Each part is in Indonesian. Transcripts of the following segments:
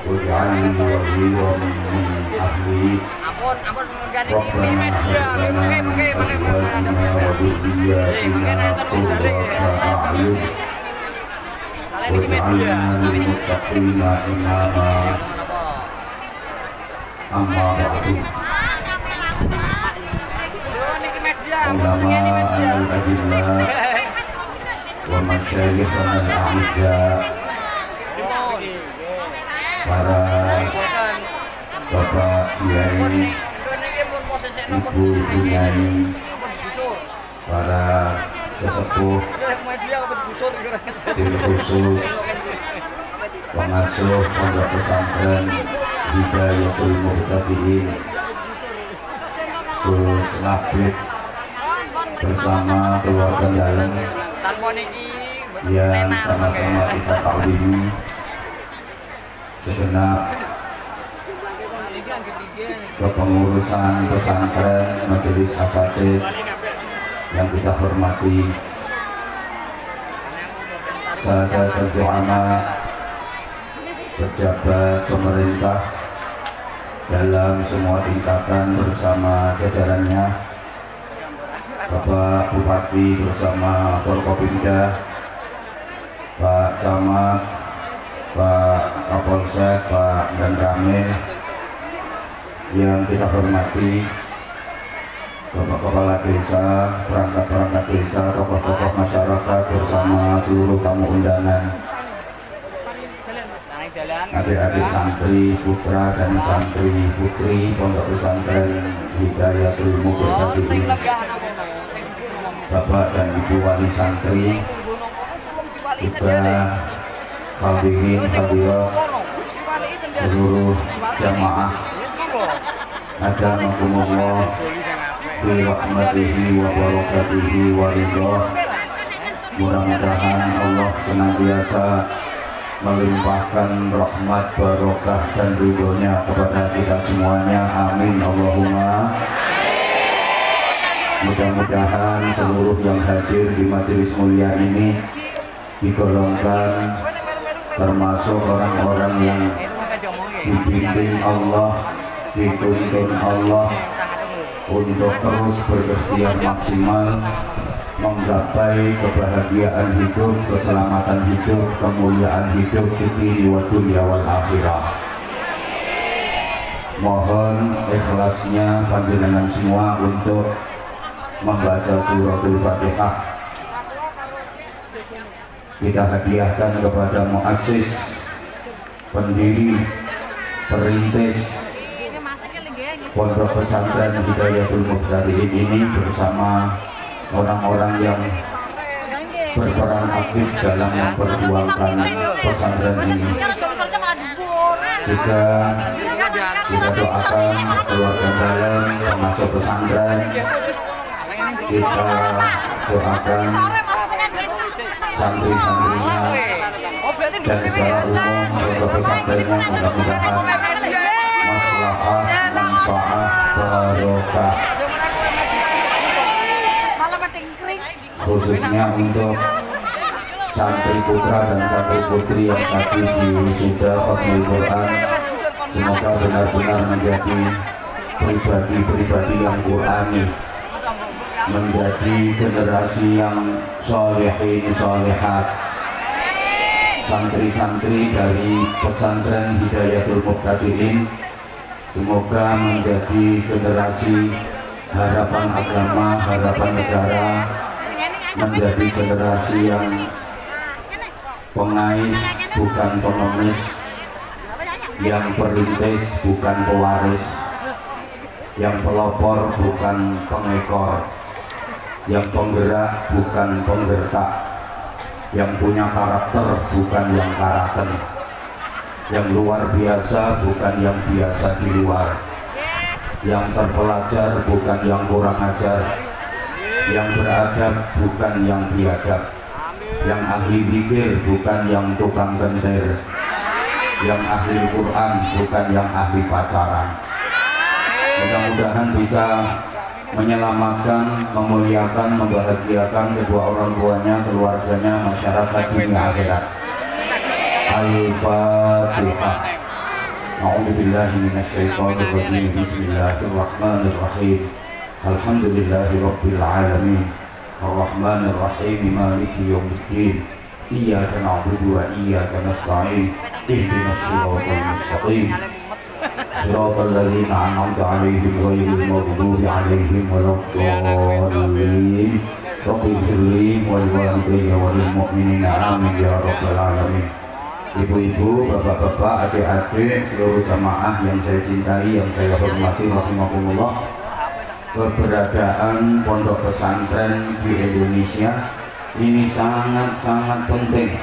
واجعلني وزيرا من أهلي ربنا هب لنا من أزواجنا وذرياتنا قرة أعين واجعلنا للمتقين إماما أما بعد علماء الأجلاء ومشايخنا الأعزاء para bapak kiai, ibu kiai, para sesepuh, tim khusus, pengasuh pondok pesantren Hidayatul Muhtadin, Gus Nabib bersama keluarga dalam yang sama-sama kita taklimi segenap kepengurusan pesantren Majelis Asatidz yang kita hormati, sahadat ulama, pejabat pemerintah dalam semua tingkatan bersama jajarannya, Bapak Bupati bersama Forkopimda, Pak Camat, Pak Kapolsek, Pak Danramil yang kita hormati, Bapak Kepala Desa, perangkat-perangkat desa, tokoh-tokoh masyarakat bersama seluruh tamu undangan, adik-adik santri putra dan santri putri Pondok Pesantren Hidayatul Muhtadin, Bapak dan Ibu wali santri, juga hadirin hadirat seluruh jamaah hadanakumullah fi rahmatihi wa barakatihi wa ridha. Mudah-mudahan Allah senantiasa melimpahkan rahmat, barokah dan ridhonya kepada kita semuanya, amin Allahumma. Mudah-mudahan seluruh yang hadir di majelis mulia ini digolongkan termasuk orang-orang yang dibimbing Allah, dituntun Allah untuk terus berikhtiar maksimal menggapai kebahagiaan hidup, keselamatan hidup, kemuliaan hidup di dunia wal akhirah. Mohon ikhlasnya panjenengan semua untuk membaca suratul Fatihah. Kita hadiahkan kepada muassis, pendiri, perintis Pondok Pesantren Hidayatul Muhtadin ini bersama orang-orang yang berperan aktif dalam memperjuangkan pesantren ini. Juga kita doakan keluarga dalam termasuk pesantren, kita doakan santri-santrinya dan secara umum untuk pesantrennya, mudah-mudahan maslahah, manfaat, barokah, khususnya untuk santri putra dan santri putri yang tadi diwisuda Khatmul Quran. Semoga benar-benar menjadi pribadi-pribadi yang Qurani, menjadi generasi yang solehin solehat, santri-santri dari pesantren Hidayatul Muhtadin. Semoga menjadi generasi harapan agama, harapan negara, menjadi generasi yang pengais bukan pengemis, yang perintis bukan pewaris, yang pelopor bukan pengekor, yang penggerak bukan penggertak, yang punya karakter bukan yang karakter, yang luar biasa bukan yang biasa di luar, yang terpelajar bukan yang kurang ajar, yang beradab bukan yang biadab, yang ahli zikir bukan yang tukang gender, yang ahli Quran bukan yang ahli pacaran. Mudah-mudahan bisa menyelamatkan, memuliakan, membahagiakan kedua orang tuanya, keluarganya, masyarakat dunia akhirat. Al-Fatihah. A'udzubillahi minasyaitonirrajim. Bismillahirrahmanirrahim. Alhamdulillahirabbil alamin. Arrahmanir rahim. Maliki yaumiddin. Iyyaka na'budu wa iyyaka nasta'in. Ihdinas siratal mustaqim. Siratal ladzina an'amta 'alaihim ghairil maghdubi 'alaihim waladdallin. Rabbi ighfirli wal walidayya wal mu'minina amin ya rabbal alamin. Ibu-ibu, bapak-bapak, adik-adik, seluruh jamaah yang saya cintai, yang saya hormati, rahimakumullah. Keberadaan pondok pesantren di Indonesia ini sangat-sangat penting,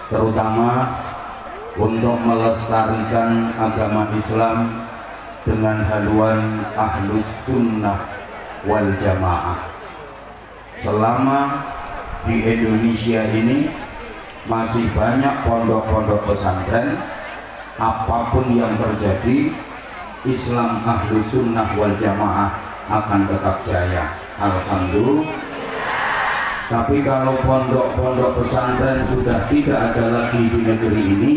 terutama untuk melestarikan agama Islam dengan haluan ahlus sunnah wal jamaah. Selama di Indonesia ini masih banyak pondok-pondok pesantren, apapun yang terjadi, Islam ahlus sunnah wal jamaah akan tetap jaya. Alhamdulillah. Tapi kalau pondok-pondok pesantren sudah tidak ada lagi di negeri ini,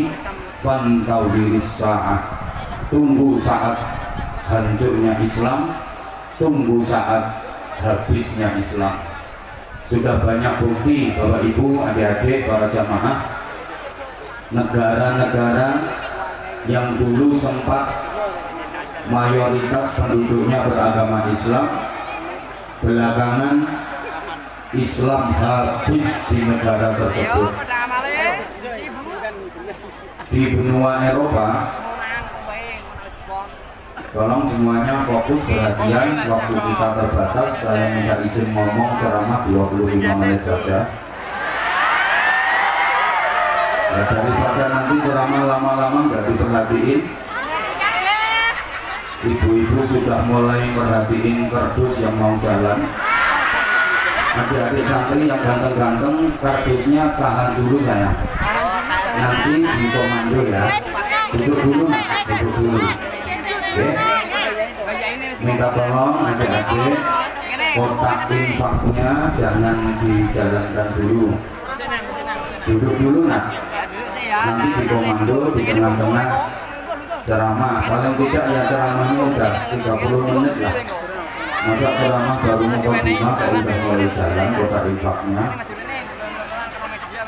fantauhiris sa'ah, tunggu saat hancurnya Islam, tunggu saat habisnya Islam. Sudah banyak bukti Bapak Ibu, adik-adik, para jamaah, negara-negara yang dulu sempat mayoritas penduduknya beragama Islam, belakangan Islam habis di negara tersebut. Di benua Eropa, tolong semuanya fokus perhatian, waktu kita terbatas, saya minta izin ngomong ceramah 25 menit saja ya, daripada nanti ceramah lama-lama nggak diperhatiin. Ibu-ibu sudah mulai perhatiin kardus yang mau jalan. Adik-adik santri yang ganteng-ganteng, kardusnya tahan dulu sayang, nanti di komando ya. Duduk dulu nak, duduk dulu. Minta tolong adik-adik, kotak infaknya jangan dijalankan dulu. Duduk dulu nak, nanti di komando di tengah-tengah ceramah. Paling tidak ya ceramahnya udah 30 menit lah. Masa ceramah baru mukadimah kalau udah mulai jalan kotak infaknya.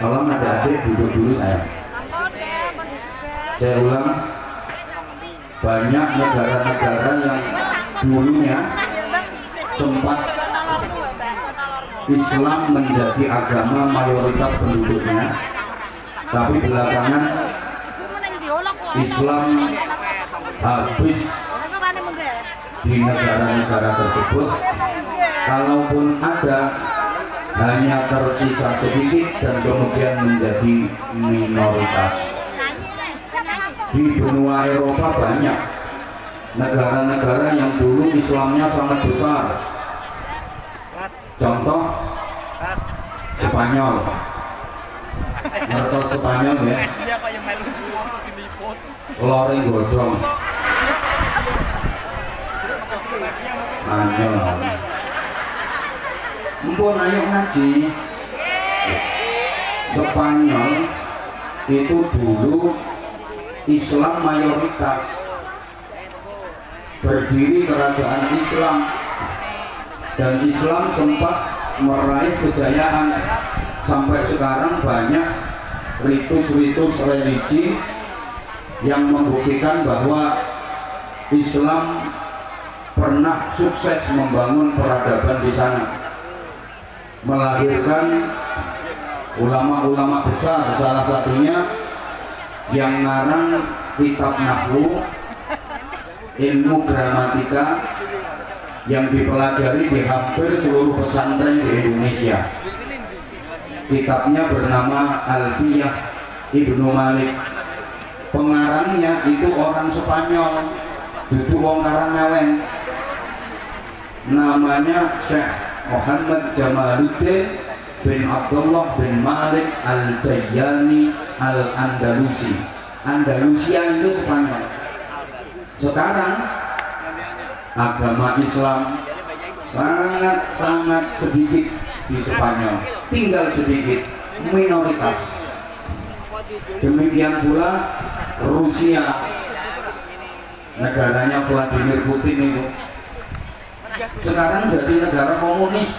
Tolong adik-adik duduk dulu sayang. Saya ulang, banyak negara-negara yang dulunya sempat Islam menjadi agama mayoritas penduduknya, tapi belakangan Islam habis di negara-negara tersebut. Kalaupun ada, hanya tersisa sedikit dan kemudian menjadi minoritas. Di benua Eropa banyak negara-negara yang dulu Islamnya sangat besar. Contoh Spanyol. Ngertos Spanyol ya? Lore godong. Anyol. Mpun ayo ngaji. Spanyol itu dulu Islam mayoritas, berdiri kerajaan Islam, dan Islam sempat meraih kejayaan. Sampai sekarang banyak ritus-ritus religi yang membuktikan bahwa Islam pernah sukses membangun peradaban di sana, melahirkan ulama-ulama besar, salah satunya yang ngarang kitab nahwu, ilmu gramatika yang dipelajari di hampir seluruh pesantren di Indonesia. Kitabnya bernama Alfiyah Ibnu Malik. Pengarangnya itu orang Spanyol, itu wong Karangawen. Namanya Syekh Muhammad Jamaluddin bin Abdullah bin Malik Al-Jayyani Al-Andalusi. Andalusia itu Spanyol. Sekarang agama Islam sangat-sangat sedikit di Spanyol, tinggal sedikit, minoritas. Demikian pula Rusia negaranya Vladimir Putin itu sekarang jadi negara komunis.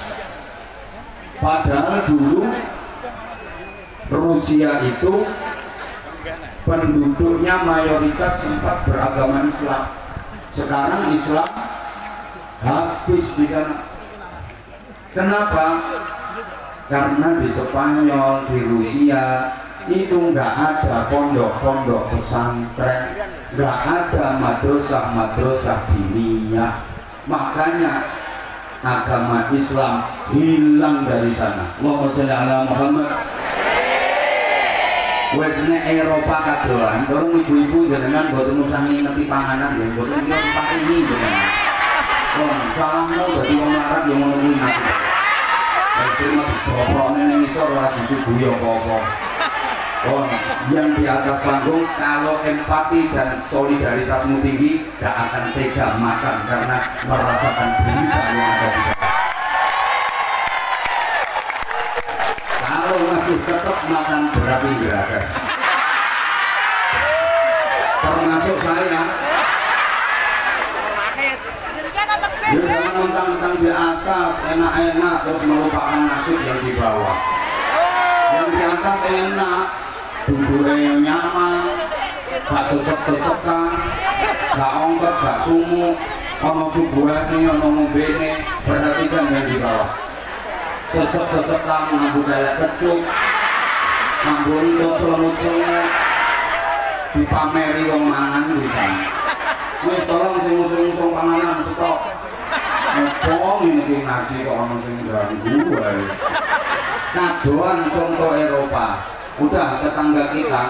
Padahal dulu Rusia itu penduduknya mayoritas sempat beragama Islam. Sekarang Islam habis di sana. Kenapa? Karena di Spanyol, di Rusia itu nggak ada pondok-pondok pesantren, nggak ada madrasah-madrasah diniyah. Makanya agama Islam hilang dari sana. Allahumma sholli ala Muhammad. Wes nek Eropa kadoan, tolong ibu-ibu jenengan boten usah ngingeti panganan ya, boten iki Pak ini jenengan. Wong salahmu dadi wong larat yo ngono kuwi nasi. Dadi mah boprone ning isor ora disuguhi apa-apa. Oh, yang di atas panggung kalau empati dan solidaritasmu tinggi gak akan tega makan karena merasakan berita yang ada di dalam. Kalau masih tetap makan berarti geragas. Termasuk saya. Dia jangan mentang-mentang di atas enak-enak terus melupakan nasib yang di bawah. Yang di atas enak, duduknya nyaman, gak sesek-sesekan, gak ongkot, gak sumuk, ngomong subuhani, ngomong bene. Perhatikan yang di bawah. Sesek-sesekan, ngambut lelek kecup, ngambut untuk selemut-selemut, dipameri wong mangan di sana. Wes tolong sing ngusung-ngusung panganan stop. Ngopong ini ngaji kok orang sing ganggu wae. Kadoan contoh Eropa. Udah tetangga kita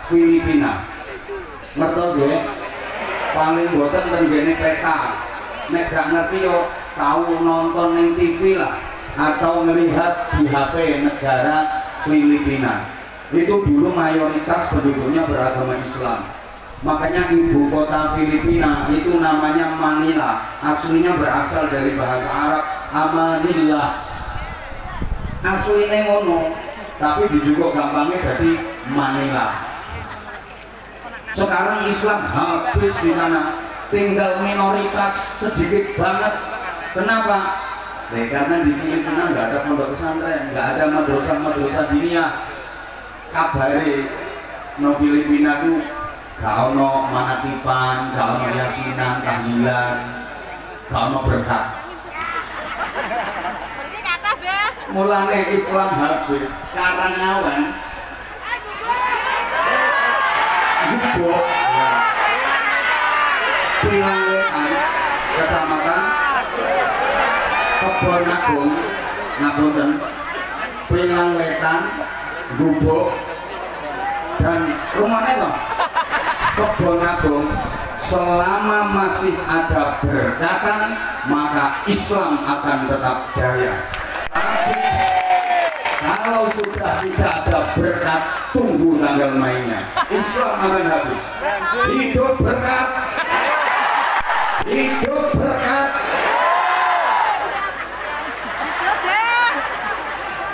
Filipina. Ngertos ya? Paling boten tenggene peta. Nek gak ngerti yo tahu nonton ning TV lah atau melihat di HP negara Filipina. Itu dulu mayoritas penduduknya beragama Islam. Makanya ibu kota Filipina itu namanya Manila. Aslinya berasal dari bahasa Arab Amanillah. Aslinya ngono, tapi dijukuk gampangnya jadi Manila. Sekarang Islam habis di sana, tinggal minoritas sedikit banget. Kenapa? Karena di Filipina nggak ada pondok pesantren, nggak ada madrasah diniyah. Kabare no Filipina itu gak ono manatipan, gak ono yasinan, tahlilan, gak ono berkat. Mulane Islam habis, Karangawan Gubuk Pilangetan Kecamatan Kebon Agung Ngapunten Pilangetan Gubuk dan rumahnya toh Kebon Agung selama masih ada berkatan maka Islam akan tetap jaya. Tapi kalau sudah tidak ada berkat, tunggu tanggal mainnya. Islam akan habis. Hidup berkat, hidup berkat,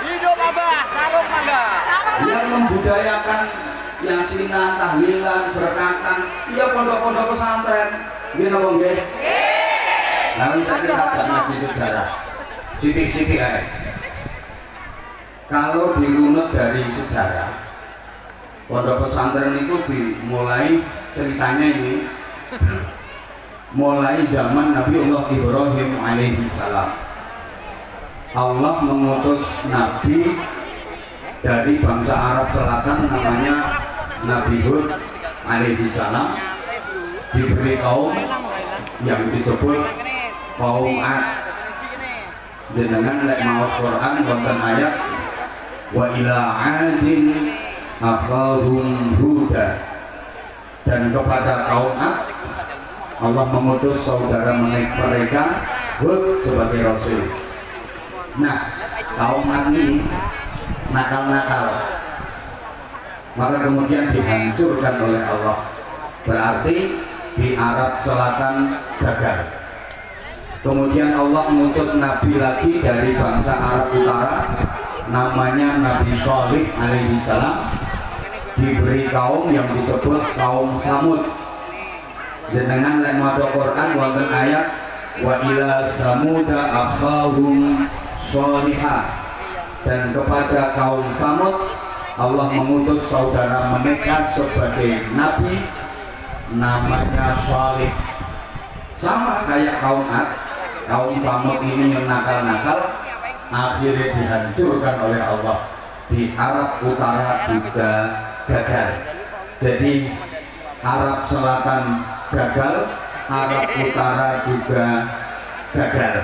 hidup Abah Sarung Mangga. Yang membudayakan yasinan, tahlilan, berkatan, iya pondok-pondok pesantren. Gini apa nggih? Nah, ini saya kira ngaji sejarah. Sipik-sipik aja. Kalau dirunut dari sejarah, pondok pesantren itu dimulai ceritanya ini mulai zaman Nabi Allah Ibrahim alaihi salam. Allah mengutus Nabi dari bangsa Arab Selatan namanya Nabi Hud alaihi salam, diberi kaum yang disebut kaum Ad. Jenengan lek maos Quran wonten ayat wa ila adin akhahum huda, dan kepada kaum Ad Allah mengutus saudara mereka Hud sebagai rasul. Nah, kaum Ad ini nakal-nakal, maka kemudian dihancurkan oleh Allah. Berarti di Arab Selatan gagal. Kemudian Allah mengutus Nabi lagi dari bangsa Arab Utara, namanya Nabi Shalih alaihi salam, diberi kaum yang disebut kaum Samud. jenengan lek maca Quran wonten ayat wa ila samuda akhahum sholihah, dan kepada kaum Samud Allah mengutus saudara mereka sebagai nabi namanya Shalih. Sama kayak kaum Ad, kaum Samud ini yang nakal-nakal akhirnya dihancurkan oleh Allah. Di Arab Utara juga gagal. Jadi Arab Selatan gagal, Arab Utara juga gagal.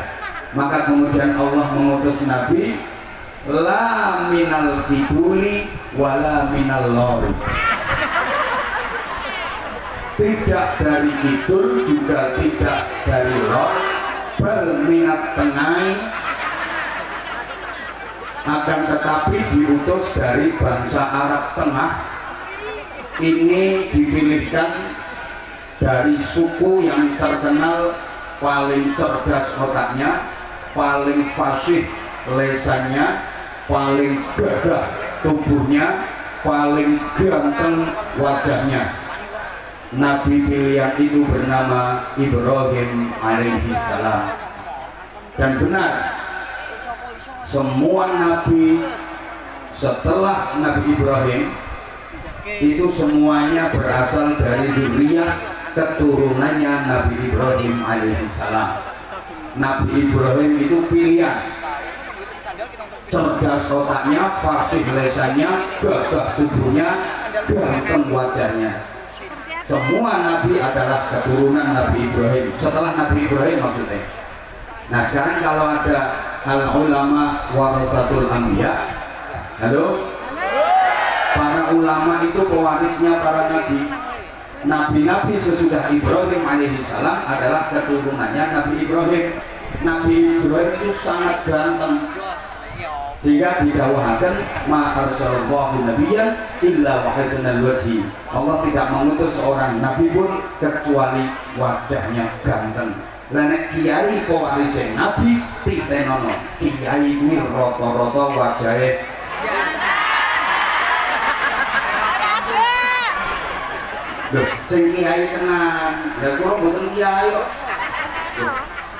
Maka kemudian Allah mengutus Nabi la minal kiduli wala minal lori, tidak dari kidul juga tidak dari lor, bal minat tenai, akan tetapi diutus dari bangsa Arab Tengah. Ini dipilihkan dari suku yang terkenal paling cerdas otaknya, paling fasih lesannya, paling gagah tubuhnya, paling ganteng wajahnya. Nabi pilihan itu bernama Ibrahim alaihissalam. Dan benar, semua nabi setelah Nabi Ibrahim itu semuanya berasal dari zuriyah keturunannya Nabi Ibrahim alaihissalam. Nabi Ibrahim itu pilihan, cerdas otaknya, fasih lesannya, gagah tubuhnya, ganteng wajahnya. Semua nabi adalah keturunan Nabi Ibrahim, setelah Nabi Ibrahim maksudnya. Nah sekarang kalau ada al ulama warasatul anbiya, halo, para ulama itu pewarisnya para nabi. Nabi-nabi sesudah Ibrahim alaihissalam adalah keturunannya Nabi Ibrahim. Nabi Ibrahim itu sangat ganteng, sehingga didawahkan ma arsalallahu nabiyyan illa wa hasanal wajhi. Allah tidak mengutus seorang nabi pun kecuali wajahnya ganteng. Lah nek kiai pewarise nabi titenono, kiai kuwi rata-rata wajahe lho, sing kiai tenan. Lah kula mboten kiai kok.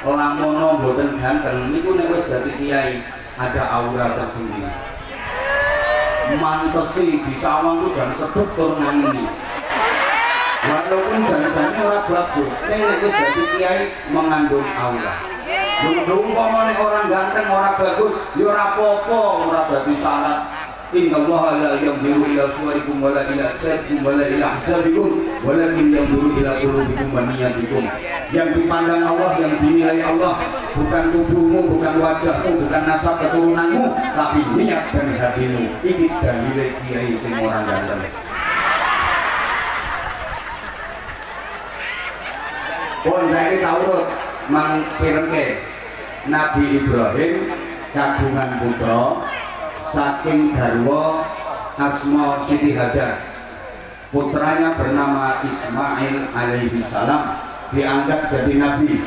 Lamono mboten ganteng niku nek wis dadi kiai ada aura tersendiri. Mantesi di sawang itu dan sedut tur ngangini. Walaupun jangan-jangan ora bagus, nek wis dadi kiai mengandung aura. Lho umpamane orang ganteng ora bagus, ya ora apa-apa, ora dadi syarat. Innallaha la yanzuru ila suwarikum wala ila ajsadikum wala ila ahsabikum walakin yanzuru ila qulubikum wa niyyatikum. Yang dipandang Allah, yang dinilai Allah bukan tubuhmu, bukan wajahmu, bukan nasab keturunanmu, tapi niat dan hatimu. Ini dalile kiai sing orang ganteng. Pun saiki taurut mang pirengke Nabi Ibrahim kagungan putra saking garwa asma Siti Hajar. Putranya bernama Ismail alaihi salam, diangkat jadi nabi.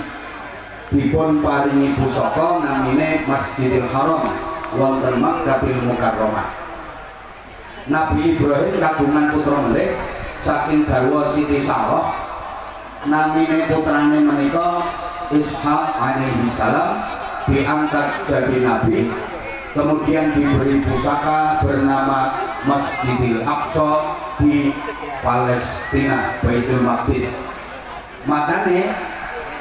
Dipun paringi pusaka namine Masjidil Haram wonten Makkahil Mukarramah. Nabi Ibrahim kagungan putra melih saking garwa Siti Sarah, namine putrane menika Ishaq alaihi salam, diangkat jadi nabi. Kemudian diberi pusaka bernama Masjidil Aqsa di Palestina, Baitul Maqdis. Makanya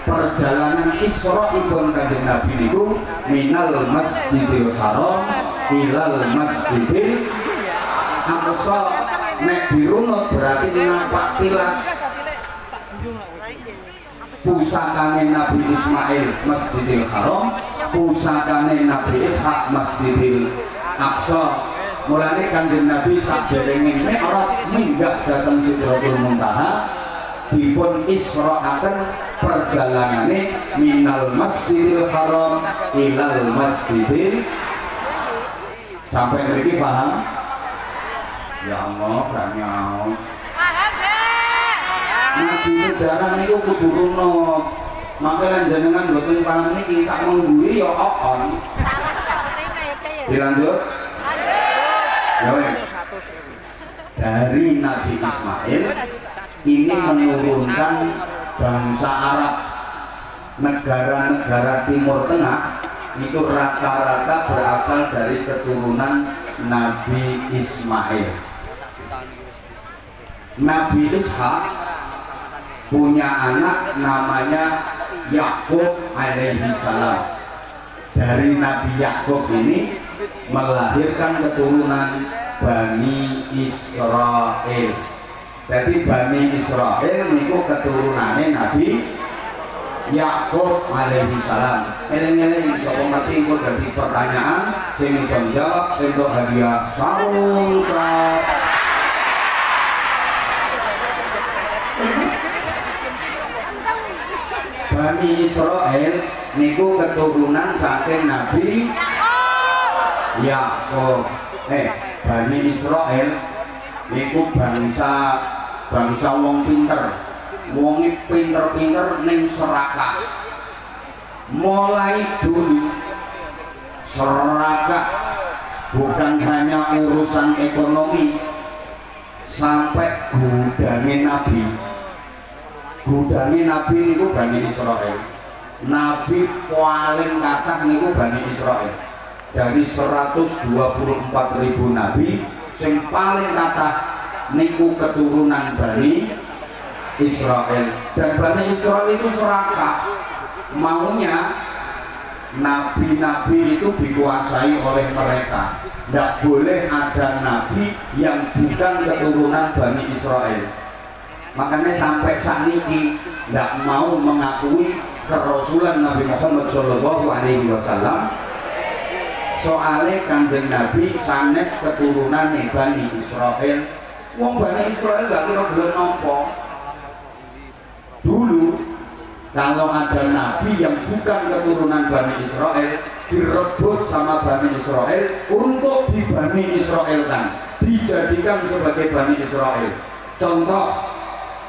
perjalanan Isra ibn Kanjeng Nabi niku minal Masjidil Haram ilal Masjidil Aqsa. Nek dirunut berarti napak tilas. Pusakane Nabi Ismail Masjidil Haram, pusakane Nabi Ishak Masjidil Aqsa. Mulane Kanjeng Nabi saderenge mi'raj minggah dhateng Sidratul Muntaha, dipun isra'aken perjalanane minal Masjidil Haram ilal Masjidil. Sampai mriki paham? Ya Allah, gak nyaut. Nabi sejarah niku kudu runut. Maka jenengan mboten paham niki sak mengguri ya okon. Dilanjut. Ya wes. Dari Nabi Ismail ini menurunkan bangsa Arab, negara-negara Timur Tengah itu rata-rata berasal dari keturunan Nabi Ismail. Nabi Ishak punya anak namanya Yakub alaihi salam. Dari Nabi Yakub ini melahirkan keturunan Bani Israel. Jadi Bani Israel niku keturunannya Nabi Yakub alaihi salam. Eling-eling sapa ngerti kok dadi pertanyaan sing iso jawab entuk hadiah sarung. Bani Israel niku keturunan saking Nabi Yakub. Bani Israel niku bangsa wong pinter, wonge pinter-pinter ning serakah. Mulai dulu serakah bukan hanya urusan ekonomi, sampai gudange Nabi. Gudange Nabi niku Bani Israel. Nabi paling kathah niku Bani Israel. Dari 124.000 nabi, sing paling kathah niku keturunan Bani Israel. Dan Bani Israel itu serakah, maunya nabi-nabi itu dikuasai oleh mereka. Tidak boleh ada nabi yang bukan keturunan Bani Israel. Makanya sampai saat ini tidak mau mengakui kerasulan Nabi Muhammad SAW. Soalnya Kanjeng Nabi sanes keturunan Bani Israel. Wong Bani Israel gak kira gelem nopo. Dulu kalau ada nabi yang bukan keturunan Bani Israel, direbut sama Bani Israel untuk di Bani Israel kan, dijadikan sebagai Bani Israel. Contoh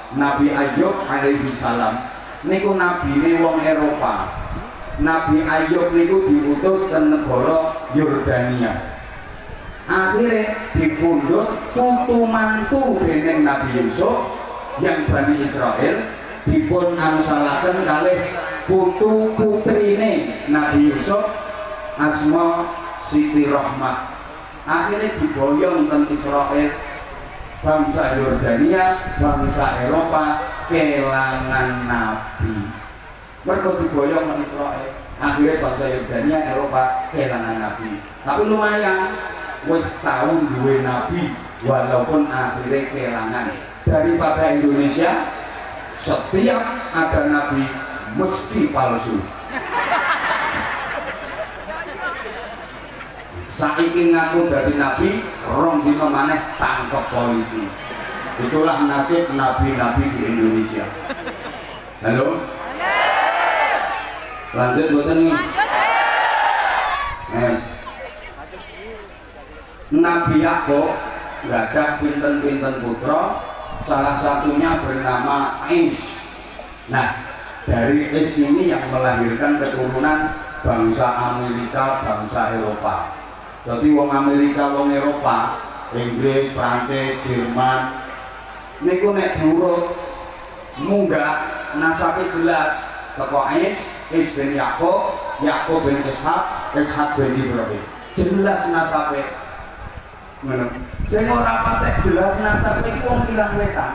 Nabi Ayub alaihi salam niku nabi ini wong Eropa. Nabi Ayub niku diutus ke negara Yordania. Akhirnya dipundhut putu mantu dening Nabi Yusuf yang Bani Israel, dipun ansalaken kalih putu putrine Nabi Yusuf asma Siti Rahmah. Akhirnya diboyong teng Israel, bangsa Yordania, bangsa Eropa kelangan nabi. Mereka diboyong teng Israel, akhirnya bangsa Yordania, Eropa kelangan nabi. Tapi lumayan, wis tahun duwe nabi walaupun akhirnya kelangan. Daripada Indonesia setiap ada nabi mesti palsu. Saiki ngaku dari nabi, rong dino maneh tangkep polisi. Itulah nasib nabi-nabi di Indonesia. Halo? Lanjut boten nih. Yes. Nabi Yakub nggak ada pinten-pinten putra, salah satunya bernama Is. Nah, dari Is ini yang melahirkan keturunan bangsa Amerika, bangsa Eropa. Jadi wong Amerika, wong Eropa, Inggris, Prancis, Jerman, niku nek diurut munggah nasabe jelas. Teko Is bin Yakub, Yakub bin Ishak, Ishak bin Ibrahim. Jelas nasabe. Ngono. Sing ora patek jelas nasabe iku wong Ilang Wetan.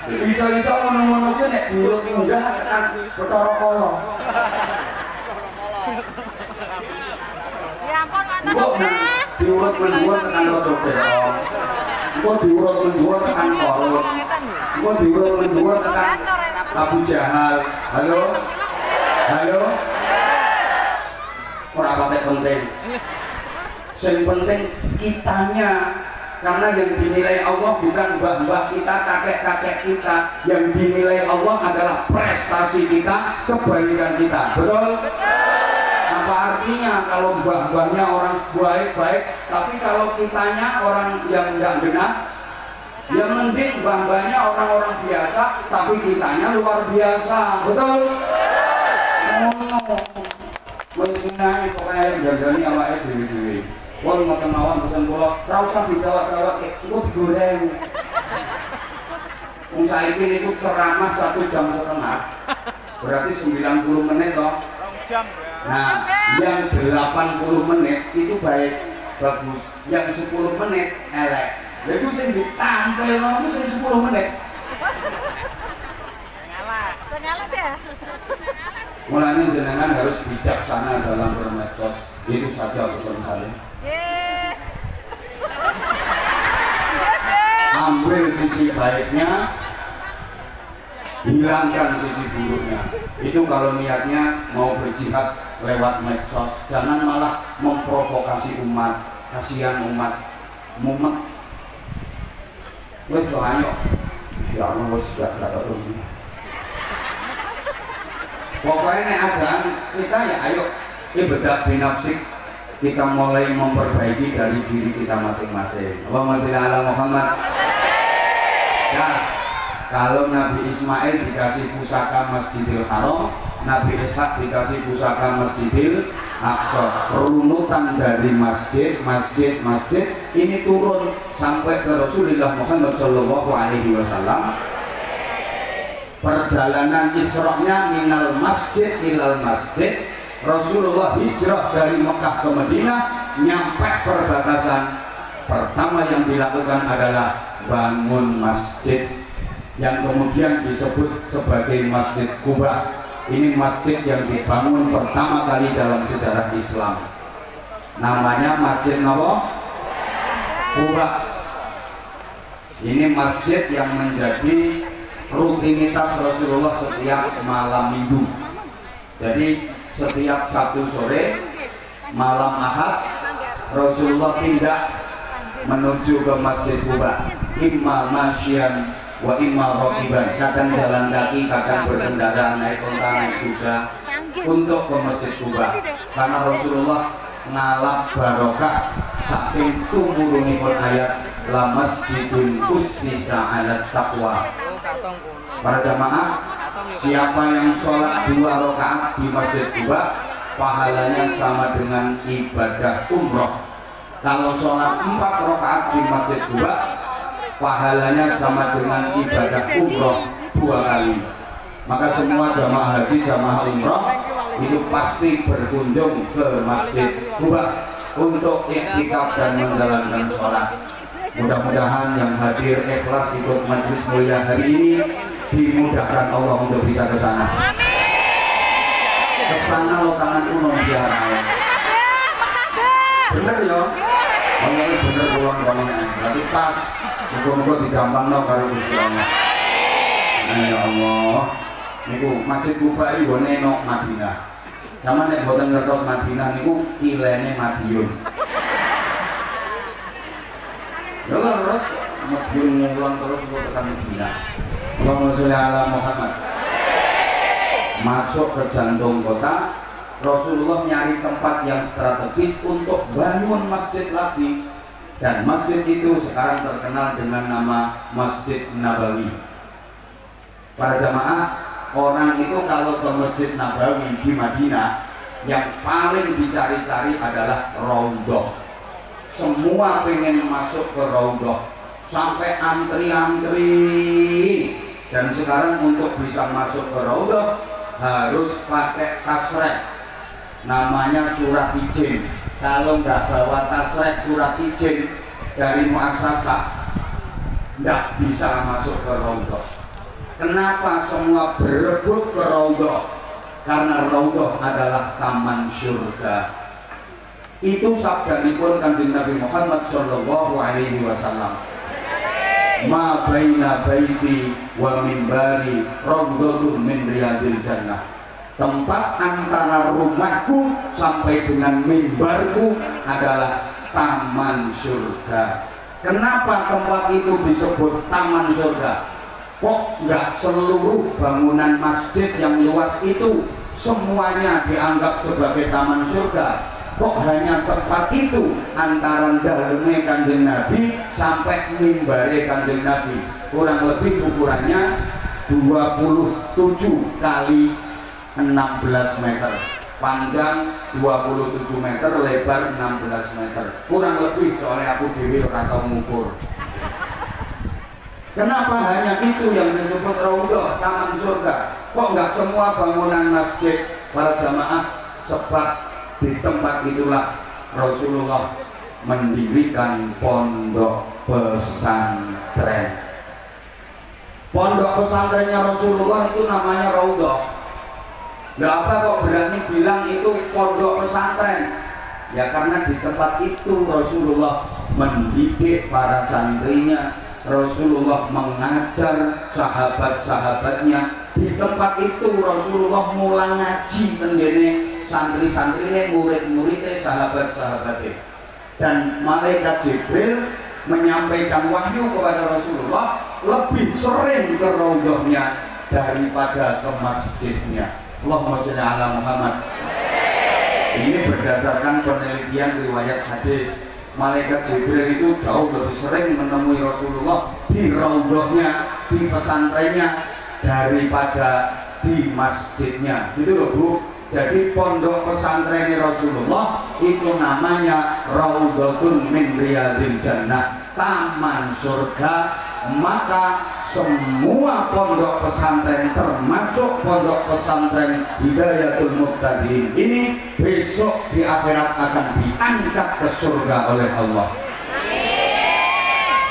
Bisa-bisa ngono-ngono kuwi nek diurut munggah tekan Bathara Kala. Kok diurut menduur tekan Raja Fir'aun. Kok diurut menduur tekan Qarun. Kok diurut menduur tekan Abu Jahal. Halo? Halo? Ora patek penting. Yang penting kitanya, karena yang dinilai Allah bukan mbah-mbah kita, kakek-kakek kita. Yang dinilai Allah adalah prestasi kita, kebaikan kita. Betul? Apa artinya kalau mbah-mbahnya orang baik-baik, tapi kalau kitanya orang yang tidak benar? Ya mending mbah-mbahnya orang-orang biasa, tapi kitanya luar biasa. Betul? Wis nae pokoke jagani awake dhewe-dhewe. Wong ngoten mawon pesen kula, ora usah digawak-gawak, engko digoreng. Saiki niku ceramah 1,5 jam, berarti 90 menit toh. Nah, yang 80 menit itu baik, bagus. Yang 10 menit elek. Lha iku sing ditampilno iku sing 10 menit. Ngalah deh. Mulanya jenengan harus bijaksana dalam bermedsos. Itu saja pesan saya. Ambil sisi baiknya, hilangkan sisi buruknya. Itu kalau niatnya mau berjihad lewat medsos. Jangan malah memprovokasi umat. Kasihan umat, mumet. Wes ayo. Ya Allah, wes gak terus. Pokoknya nek ajaan kita ya ayo bedak binafsik, kita mulai memperbaiki dari diri kita masing-masing. Allahumma sholli ala Muhammad. Nah, kalau Nabi Ismail dikasih pusaka Masjidil Haram, Nabi Ishak dikasih pusaka Masjidil Aqsa, runutan dari masjid ini turun sampai ke Rasulullah Muhammad Shallallahu Alaihi Wasallam. Perjalanan Isra-nya minal masjid ilal masjid, Rasulullah hijrah dari Mekah ke Madinah, nyampe perbatasan. Pertama yang dilakukan adalah bangun masjid yang kemudian disebut sebagai Masjid Quba. Ini masjid yang dibangun pertama kali dalam sejarah Islam. Namanya Masjid Quba. Ini masjid yang menjadi rutinitas Rasulullah setiap malam minggu. Jadi setiap Sabtu sore, malam Ahad, Rasulullah tidak menuju ke Masjid Quba, imma masyian wa imma raqiban, kadang jalan kaki, kadang berkendara, naik unta, naik kuda untuk ke Masjid Quba. Karena Rasulullah ngalap barokah saking tumurunipun ayat la masjidun ussisa 'alat taqwa. Para jamaah, siapa yang sholat 2 rakaat di Masjid Quba, pahalanya sama dengan ibadah umroh. Kalau sholat 4 rakaat di Masjid Quba, pahalanya sama dengan ibadah umroh 2 kali. Maka semua jamaah haji, jamaah umroh itu pasti berkunjung ke Masjid Quba untuk iktikaf dan menjalankan sholat. Mudah-mudahan yang hadir ikhlas ikut majelis mulia hari ini dimudahkan Allah untuk bisa ke sana. Ke sana lo tangan kuno biara. Bener ya? Ngomongnya bener pulang ngomongnya. Berarti pas. Muka-muka digampang no kalau Gusti Allah. Ya Allah. Niku Masjid Quba iki gone nang Madinah. Sama nek boten ngertos Madinah niku kilene Madiun. Lalu terus Madiun ngulang terus kok tekan Madinah. Allahumma sholli ala Muhammad. Masuk ke jantung kota, Rasulullah nyari tempat yang strategis untuk bangun masjid lagi. Dan masjid itu sekarang terkenal dengan nama Masjid Nabawi. Para jamaah, orang itu kalau ke Masjid Nabawi di Madinah, yang paling dicari-cari adalah Raudhah. Semua pengen masuk ke Raudhah, sampai antri-antri. Dan sekarang untuk bisa masuk ke Raudhah harus pakai tasrek, namanya surat izin. Kalau nggak bawa tasrek surat izin dari muassasah, nggak bisa masuk ke Raudhah. Kenapa semua berebut ke Raudhah? Karena Raudhah adalah taman surga. Itu sabdanipun Kanjeng Nabi Muhammad Shallallahu Alaihi Wasallam. Ma baina baiti wa mimbari raudhatun min riyadil jannah. Tempat antara rumahku sampai dengan mimbarku adalah taman surga. Kenapa tempat itu disebut taman surga? Kok nggak seluruh bangunan masjid yang luas itu semuanya dianggap sebagai taman surga? Kok hanya tempat itu antara daleme Kanjeng Nabi sampai mimbare Kanjeng Nabi, kurang lebih ukurannya 27 kali 16 meter, panjang 27 meter, lebar 16 meter, kurang lebih. Soalnya aku dewi ora tau ngukur. Kenapa hanya itu yang disebut raudhah, taman surga? Kok nggak semua bangunan masjid para jamaah? Sebab di tempat itulah Rasulullah mendirikan pondok pesantren. Pondok pesantrennya Rasulullah itu namanya raudhah. Nah, apa kok berani bilang itu pondok pesantren? Ya karena di tempat itu Rasulullah mendidik para santrinya, Rasulullah mengajar sahabat-sahabatnya. Di tempat itu Rasulullah mulai ngaji tenggene santri-santrine, murid-muridnya, sahabat-sahabatnya. Dan malaikat Jibril menyampaikan wahyu kepada Rasulullah lebih sering ke raudhahnya daripada ke masjidnya. Allahumma sholli ala Muhammad. Ini berdasarkan penelitian riwayat hadis. Malaikat Jibril itu jauh lebih sering menemui Rasulullah di raudhahnya, di pesantrennya daripada di masjidnya. Gitu loh Bu. Jadi pondok pesantren Rasulullah itu namanya Raudhatun min Riyadil Jannah, taman surga. Maka semua pondok pesantren termasuk pondok pesantren Hidayatul Muqtadin ini besok di akhirat akan diangkat ke surga oleh Allah.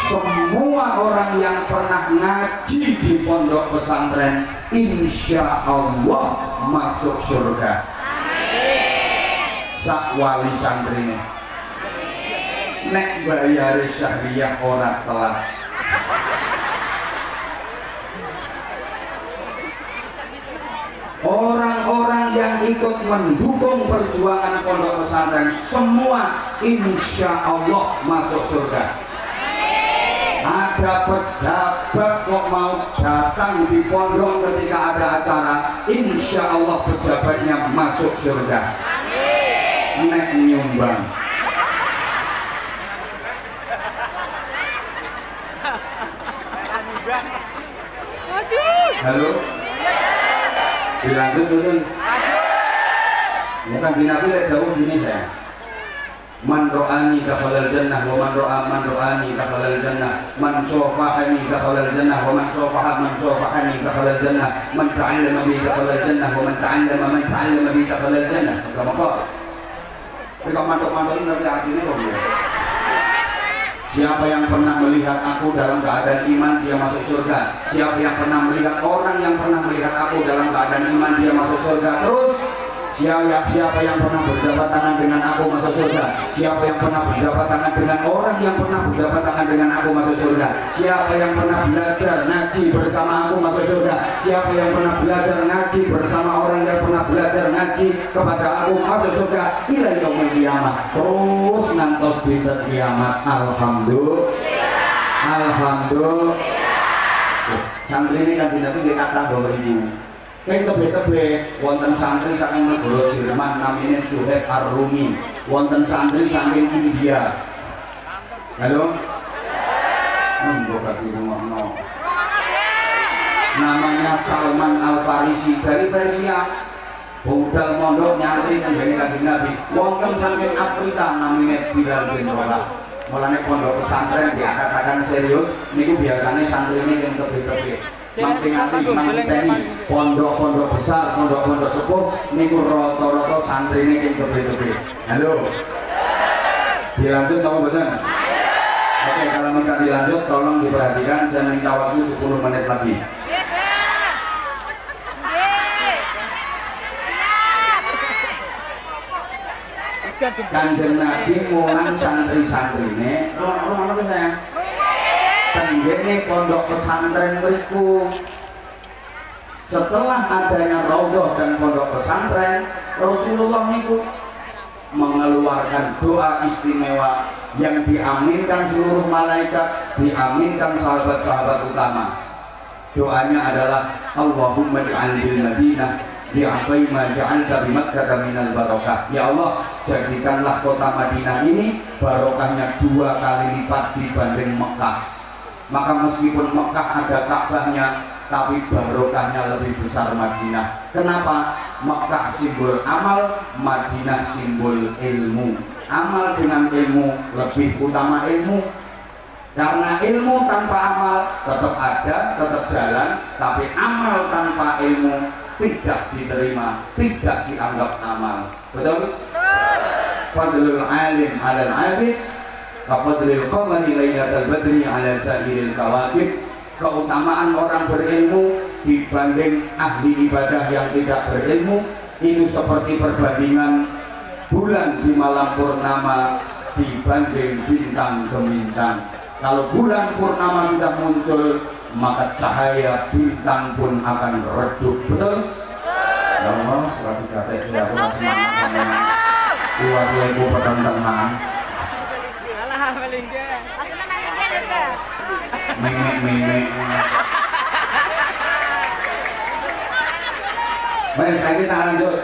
Semua orang yang pernah ngaji di pondok pesantren insya Allah masuk surga. Sak wali santrine nek bayare syahriyah ora telat. Orang-orang yang ikut mendukung perjuangan pondok pesantren semua insya Allah masuk surga. Ada pejabat kok mau datang di pondok ketika ada acara, insya Allah pejabatnya masuk surga. Nek nyumbang. Halo? Dilanjut dulu. Bukan Nabi lek jauh gini saya. Man ro'ani dakhalal jannah wa man ro'ani dakhalal jannah, man syafa'ani dakhalal jannah wa man syafa'ani dakhalal jannah, man ta'allama bi dakhalal jannah wa man ta'allama bi dakhalal jannah. Maka kita mantuk-mantukin ngerti artinya kok dia. Siapa yang pernah melihat aku dalam keadaan iman, dia masuk surga. Siapa yang pernah melihat orang yang pernah melihat aku dalam keadaan iman, dia masuk surga. Terus siapa yang pernah berjabat tangan dengan aku masuk surga. Siapa yang pernah berjabat tangan dengan orang yang pernah berjabat tangan dengan aku masuk surga. Siapa yang pernah belajar ngaji bersama aku masuk surga. Siapa yang pernah belajar ngaji bersama orang yang pernah belajar ngaji kepada aku masuk surga. Ila yaumil qiyamah, terus ngantos dinten kiamat. Alhamdulillah. Santri ini kan tidak punya kata bahwa ibu kayak tebe-tebe wonten santri saking negara Jerman namanya Suhaib Ar-Rumi, wonten santri saking India. Halo? Gak di rumah no. Namanya Salman Al-Farisi dari Persia. Budal mondok nyantri nggene Kanjeng Nabi. Wonten saking Afrika namanya Bilal bin Rabah. Mulane pondok pesantren diakatakan serius niku biasanya santri ini yang tebe-tebe. Mangtingali, mangteni, pondok-pondok besar, pondok-pondok sepuh, niku rata-rata santri ini yang tebe-tebe. Halo? Dilanjut kamu betul? Oke, kalau minta dilanjut tolong diperhatikan, saya minta waktu 10 menit lagi. Kanjeng Nabi mulang santri-santrine, rumah apa sayang? Tenggene pondok pesantren beriku. Setelah adanya raudhah dan pondok pesantren, Rasulullah niku mengeluarkan doa istimewa yang diaminkan seluruh malaikat, diaminkan sahabat-sahabat utama. Doanya adalah Allahumma ij'al bil Madinah bi'afai ma ja'alta bi Makkah minal barakah. Ya Allah, jadikanlah kota Madinah ini barokahnya 2 kali lipat dibanding Mekah. Maka meskipun Mekah ada Ka'bahnya, tapi barokahnya lebih besar Madinah. Kenapa? Mekah simbol amal, Madinah simbol ilmu. Amal dengan ilmu lebih utama ilmu. Karena ilmu tanpa amal tetap ada, tetap jalan, tapi amal tanpa ilmu tidak diterima, tidak dianggap amal. Betul? Fadlul alim 'alal 'abid ka fadlil qamari lailatal badri 'ala sa'iril kawakib. Keutamaan orang berilmu dibanding ahli ibadah yang tidak berilmu itu seperti perbandingan bulan di malam purnama dibanding bintang gemintang. Kalau bulan purnama sudah muncul, maka cahaya bintang pun akan redup. Betul? Ya Allah, serati kata itu aku masih semangat. Kuas lego petang-tengan. Alah, melingge. Aku namanya dia. Memek. Baik, saya kita lanjut.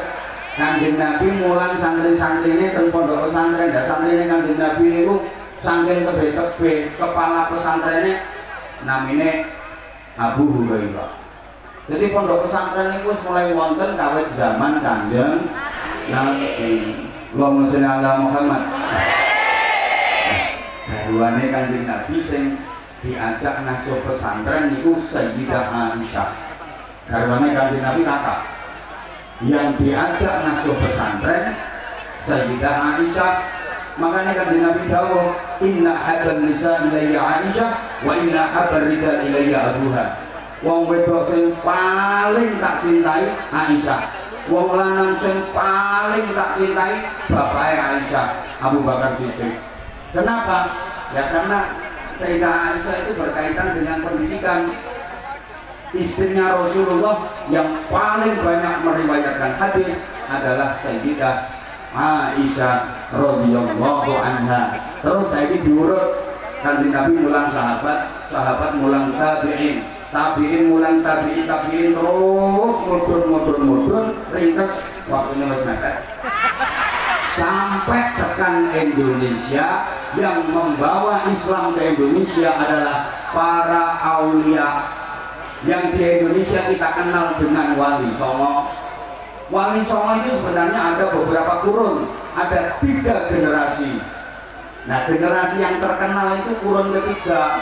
Kanjeng Nabi mulang santri-santri ini teng pondok pesantren. Dan santri ini Kanjeng Nabi niku saking tebe-tebe kepala pesantrennya namanya Abu Hurairah. Jadi pondok pesantren ini mulai wonten kawit zaman Kanjeng Nabi. Allahumma sholli ala Muhammad. Garwane Kanjeng Nabi sing diajak nasuh pesantren niku Sayyidah Aisyah. Garwane Kanjeng Nabi kakak. Yang diajak nasuh pesantren Sayyidah Aisyah. Makanya Kanjeng Nabi dawuh, inna habban nisa ilayya Aisyah wa inna habbar rijal ilayya Abuha. Wong wedok sing paling tak cintai Aisyah, wong lanang sing paling tak cintai bapaknya Aisyah, Abu Bakar Siddiq. Kenapa? Ya karena Sayyidah Aisyah itu berkaitan dengan pendidikan. Istrinya Rasulullah yang paling banyak meriwayatkan hadis adalah Sayyidah Aisyah radhiyallahu anha. Terus saya diurut Kanjeng Nabi mulang sahabat, sahabat mulang tabi'in, tabi'in mulang tabi'in, tabi'in terus mudun ringkes waktunya wis mepet. Sampai tekan Indonesia. Yang membawa Islam ke Indonesia adalah para aulia yang di Indonesia kita kenal dengan Wali Songo. Wali Songo itu sebenarnya ada beberapa kurun, ada 3 generasi. Nah, generasi yang terkenal itu kurun ketiga.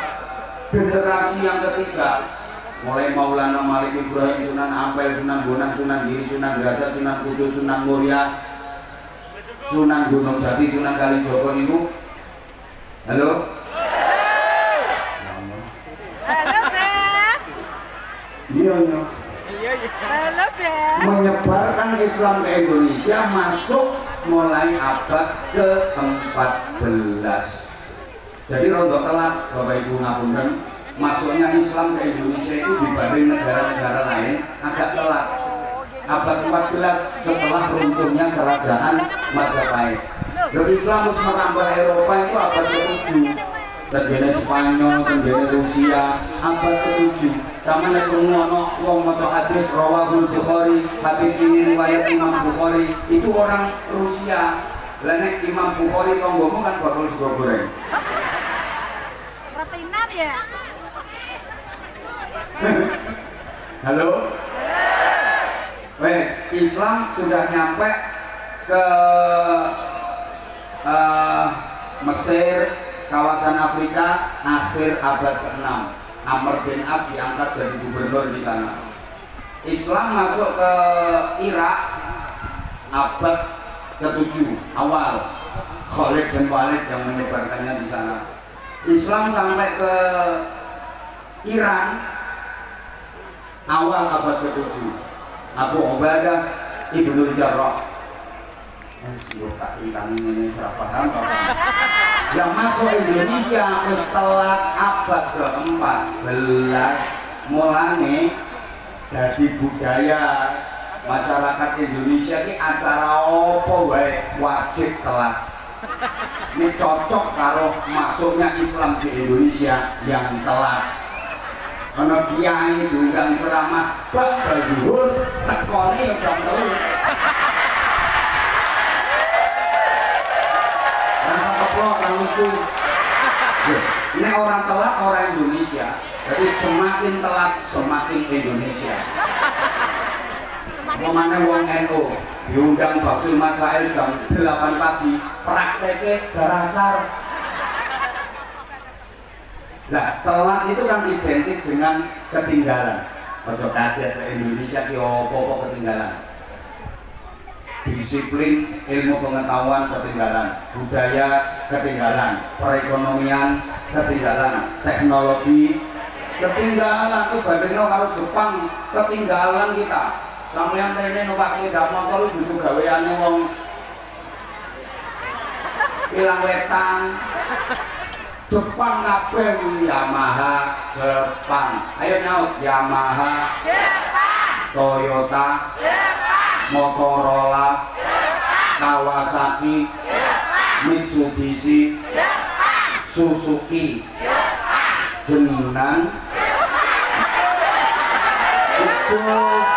Generasi yang ketiga mulai Maulana Malik Ibrahim, Sunan Ampel, Sunan Bonang, Sunan Giri, Sunan Derajat, Sunan Kudus, Sunan Muria, Sunan Gunung Jati, Sunan Kalijogo niku. Halo? Halo, Beb. Iya. Halo, Beb. Menyebarkan Islam ke Indonesia masuk mulai abad ke-14. Jadi rontok telat Bapak Ibu ngapunten, masuknya Islam ke Indonesia itu dibanding negara-negara lain agak telat. Abad 14 setelah runtuhnya kerajaan Majapahit. Lalu Islam harus merambah Eropa itu abad ke-7. Tenggene Spanyol, tenggene Rusia, abad ke-7. Sama nek ngono wong maca hadis rawahul Bukhari, hadis ini riwayat Imam Bukhari, itu orang Rusia. Lah nek Imam Bukhari tonggomu kan bakal sego goreng. Retinan ya? Halo? Weh, Islam sudah nyampe ke Mesir, kawasan Afrika akhir abad ke-6. Amr bin As diangkat jadi gubernur di sana. Islam masuk ke Irak abad ke-7 awal. Khalid bin Walid yang menyebarkannya di sana. Islam sampai ke Iran awal abad ke-7. Abu Ubadah Ibnul Jarrah. Tak ceritanya ini saya paham. Yang masuk Indonesia setelah abad ke-14 mulane dari budaya masyarakat Indonesia ini acara apa wae wajib telat. Ini cocok karo masuknya Islam di Indonesia yang telat. Karena kiai diundang ceramah bakal dhuwur tekone ya jam 3. Orang lucu. Ini orang telat orang Indonesia. Jadi semakin telat semakin Indonesia. Kemana wong NU diundang Baksul Masail jam 8 pagi, prakteknya darasar. Nah, telat itu kan identik dengan ketinggalan. Ojo kaget ke Indonesia ki opo ketinggalan. Disiplin, ilmu pengetahuan ketinggalan, budaya ketinggalan, perekonomian ketinggalan, teknologi ketinggalan. Itu bandingno karo Jepang ketinggalan kita. Sampeyan rene numpak sepeda motor butuh gaweane wong ilang wetan. Jepang kabeh Yamaha Jepang. Ayo nyaut Yamaha Jepang. Toyota Jepang. Motorola Jepang. Kawasaki Jepang. Mitsubishi Jepang. Suzuki Jepang. Jenengan Kudus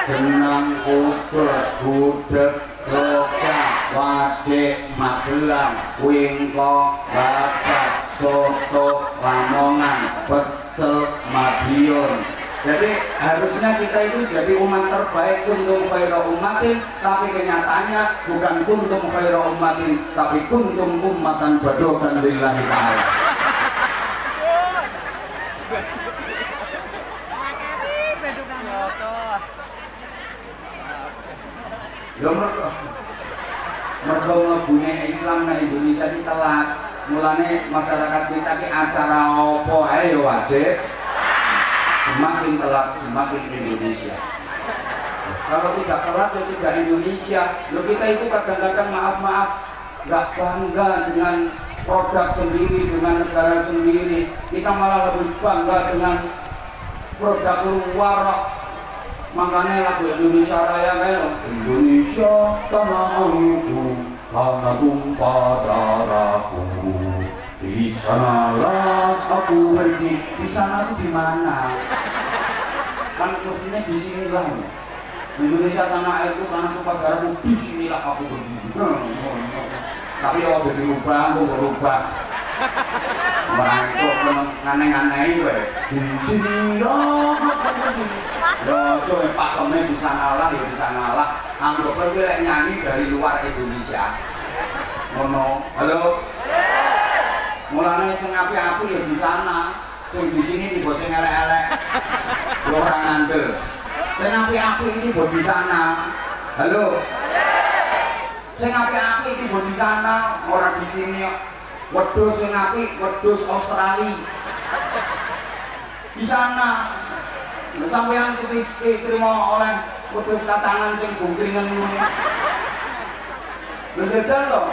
Jenang Kudus Gudeg Jogja Wajik Magelang Wingko Babat Soto Lamongan Pecel Madiun. Jadi harusnya kita itu jadi umat terbaik, kuntum khaira ummatin, tapi kenyataannya bukan kuntum khaira ummatin, tapi kuntum ummatan badokan lillahi ta'ala. Lho mergo mlebune Islam nang Indonesia iki telat. Mulane masyarakat kita ki acara apa ae yo wajib. Semakin telat semakin Indonesia. Kalau tidak telat ya tidak Indonesia. Loh kita itu kadang-kadang maaf nggak bangga dengan produk sendiri, dengan negara sendiri. Kita malah lebih bangga dengan produk luar. Makanya lagu Indonesia Raya kayak Indonesia tanah airku, tanah tumpah darahku. Di sanalah aku pergi. Di sana itu di mana? Kan mestinya di sinilah. Indonesia tanah airku, tanah tumpah darahku. Di sinilah aku berdiri. Tapi kalau jadi rubah, aku berubah. Merangkuk aneh-aneh gue. Di sinilah aku berdiri. Ya coy pakemnya di sanalah ya di sanalah. Anggapnya gue nyanyi dari luar Indonesia. Ngono. Halo. Mulane sing api-api ya di sana, sing di sini di sing elek-elek. Lo orang ngandel. Sing api-api ini buat di sana. Halo. Sing api-api ini buat di sana, orang di sini. Wedhus sing api, wedhus Australia. Di sana. Sampeyan diterima oleh wedhus katangan sing bungkringan ngono. Lho jajal to.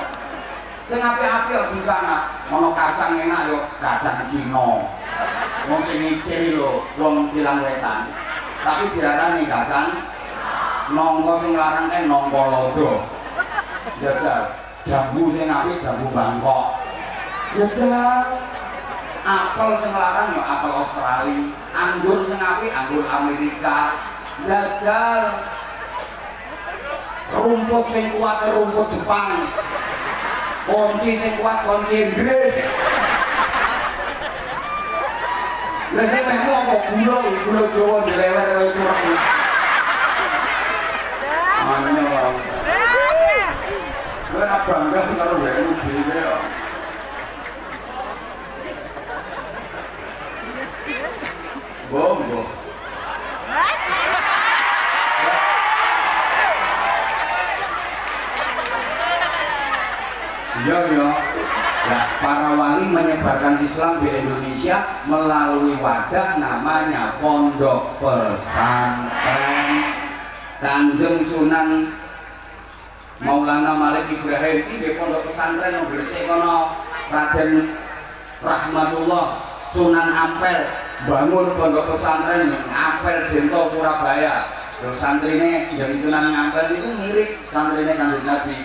Sing api-api di sana, ono kacang enak yo, kacang Cina. Wong sing ngicil lho, wong Pilang Wetan. Tapi diarani kacang nongko sing larang nongko lodo. Jajal, jambu sing apik jambu Bangkok. Jajal. Apel sing larang yo apel Australia, anggur sing apik anggur Amerika. Jajal. Rumput sing kuat rumput Jepang. Kunci sing kuat kunci Inggris. Lah sing temu apa gula Jawa dilewer kaya curang. Manyo wae. Ora bangga karo wekmu dhewe kok. Bombo. Iya ya. Nah, para wali menyebarkan Islam di Indonesia melalui wadah namanya Pondok Pesantren Kanjeng Sunan Maulana Malik Ibrahim. Ini di Pondok Pesantren Gresik kono Raden Rahmatullah Sunan Ampel bangun Pondok Pesantren yang Ampel Dento Surabaya. Santrine yang Sunan Ampel itu mirip santrine Kanjeng Nabi.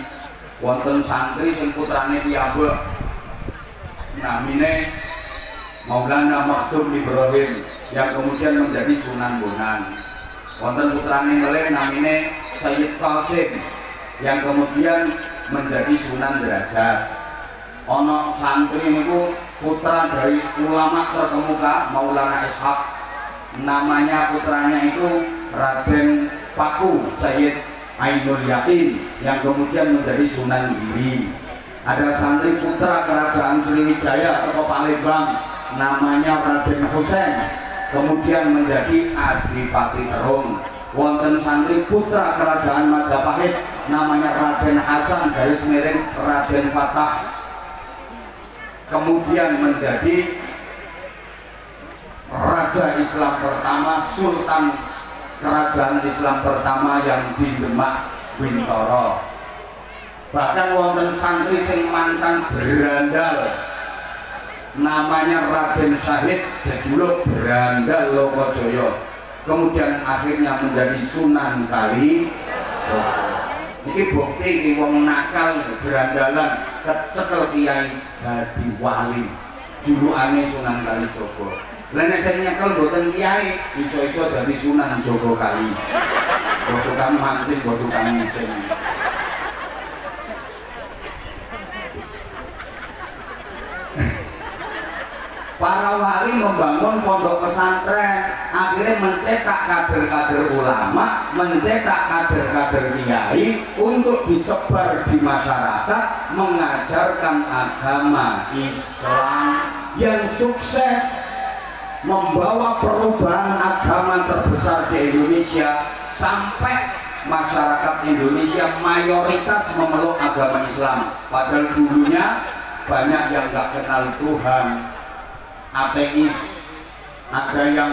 Wonten santri sing putrane piyambak namine Maulana Makhdum Ibrahim yang kemudian menjadi Sunan Bonang. Wonten putrane melih namine Sayyid Qasim yang kemudian menjadi Sunan Derajat. Ono santri niku putra dari ulama terkemuka Maulana Ishaq. Namanya putranya itu Raden Paku Sayyid Ainul Yakin yang kemudian menjadi Sunan Giri. Ada santri putra kerajaan Sriwijaya atau Palembang namanya Raden Husein, kemudian menjadi Adipati Terung. Wonten santri putra kerajaan Majapahit namanya Raden Hasan garis miring Raden Fatah, kemudian menjadi Raja Islam pertama, Sultan kerajaan Islam pertama yang di Demak Bintoro. Bahkan wonten santri sing mantan berandal namanya Raden Syahid jejuluk Berandal Lokojoyo, kemudian akhirnya menjadi Sunan Kalijogo. Ini bukti ini wong nakal berandalan kecekel kiai dadi wali, julukane Sunan Kalijogo. Lah nek sing nyekel mboten kiai iso-iso dadi Sunan Jogo Kali. Bodo kang mancing, bodo kang ngising. Para wali membangun pondok pesantren, akhirnya mencetak kader-kader ulama, mencetak kader-kader kiai untuk disebar di masyarakat, mengajarkan agama Islam yang sukses membawa perubahan agama terbesar di Indonesia, sampai masyarakat Indonesia mayoritas memeluk agama Islam. Padahal dulunya banyak yang nggak kenal Tuhan, ateis, ada yang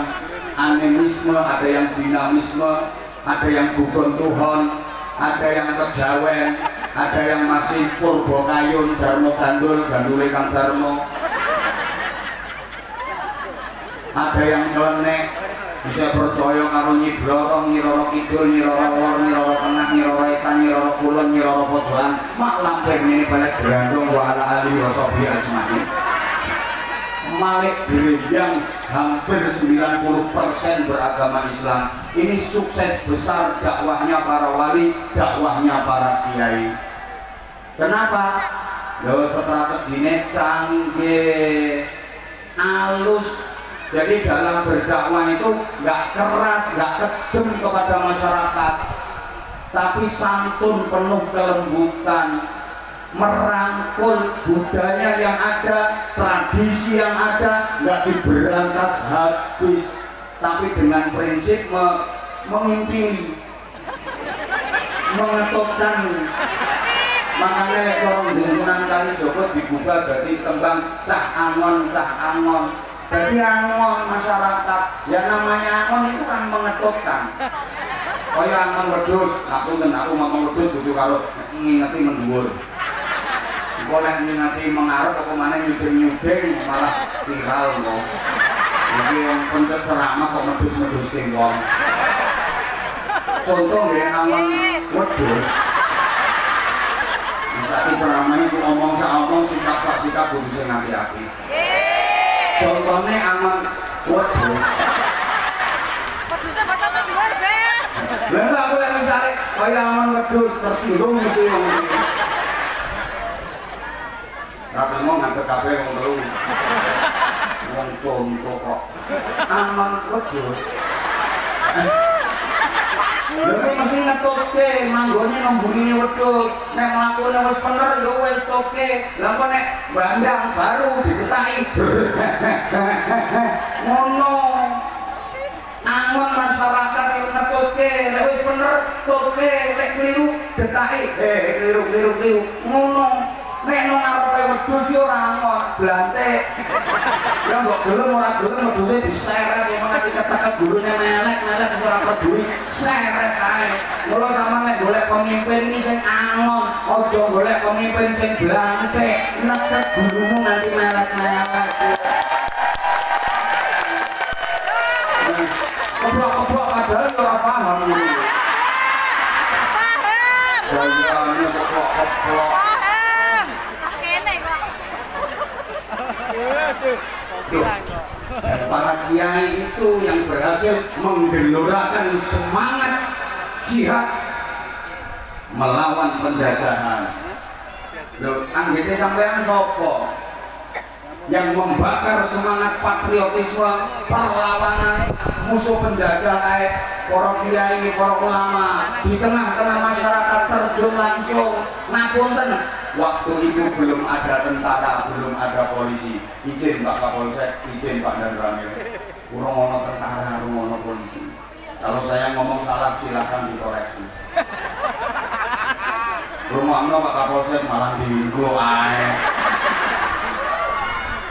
animisme, ada yang dinamisme, ada yang gugon Tuhan, ada yang kejawen, ada yang masih purbo kayun, darmo gandul, gandule kang darmo, ada yang klenek, bisa percaya karo Nyi Blorong, Nyi Roro Kidul, Nyi Roro Lor, Nyi Roro Tengah, Nyi Roro Etan, Nyi Roro Kulon, Nyi Roro Pojokan, mak lampir ini balik gerandong wa ala ali wasobi ajmain. Malik Gerejang hampir 90% beragama Islam. Ini sukses besar dakwahnya para wali, dakwahnya para kiai. Kenapa? Yo strateginya canggih, halus. Jadi dalam berdakwah itu nggak keras, nggak kejam kepada masyarakat, tapi santun, penuh kelembutan, merangkul budaya yang ada, tradisi yang ada, nggak diberantas habis, tapi dengan prinsip memimpin, mengetutkan. Makanya orang di Sunan Kalijogo dibuka dari tembang cah angon, cah angon. Jadi angon masyarakat, ya namanya angon itu kan mengetutkan. Kaya angon wedhus, aku ngomong wedhus kudu kalau ngingeti mendhuwur. Boleh ngingeti mengarep apa maneh nyudeng-nyudeng malah viral kok. Iki wong pencet ceramah kok medhus-medhusin wong. Contoh nggih angon wedhus. Misalnya ceramahnya itu omong sak-omong, sikap-sikap kudu sing hati-hati. Contohnya angon wedhus. Wedhusnya bakal keluar, Beb. Lah aku lek misale kaya angon wedhus tersinggung mesti ngomong iki. Ratu mau ngantek kabeh wong telu. Wong contoh kok. Angon wedhus. Lha mesti ngetutke manggone ngembunine wedhus. Nek mlakune wis bener ya wis toke. Lah kok nek bandang baru diketaki. Ngono. Angon masyarakat yang ngetutke, nek wis bener toke, nek kliru getaki. Kliru. Ngono. Nek nang arepe wedhus ya ora angon, blantik. Ya mbok gelem ora gelem wedhuse diseret ya mengati ketek gurune melek ora peduli, seret ae. Mula sampeyan nek golek pemimpin iki sing angon, aja golek pemimpin sing blantik, netek gurumu nganti melek-melek. Keblok-keblok padahal ora paham ngono. Paham. Bayane keblok-keblok. Para kiai itu yang berhasil menggelorakan semangat jihad melawan penjajahan. Loh, anggite sampean sapa? Yang membakar semangat patriotisme perlawanan musuh penjajah para kiai, para ulama di tengah-tengah masyarakat terjun langsung. Ngapunten, waktu itu belum ada tentara, belum ada polisi. Izin Pak Kapolsek, izin Pak Dan Ramil. Kurang ono tentara, kurang ono polisi. Kalau saya ngomong salah silakan dikoreksi. Rumahnya Pak Kapolsek malah diinggo ae.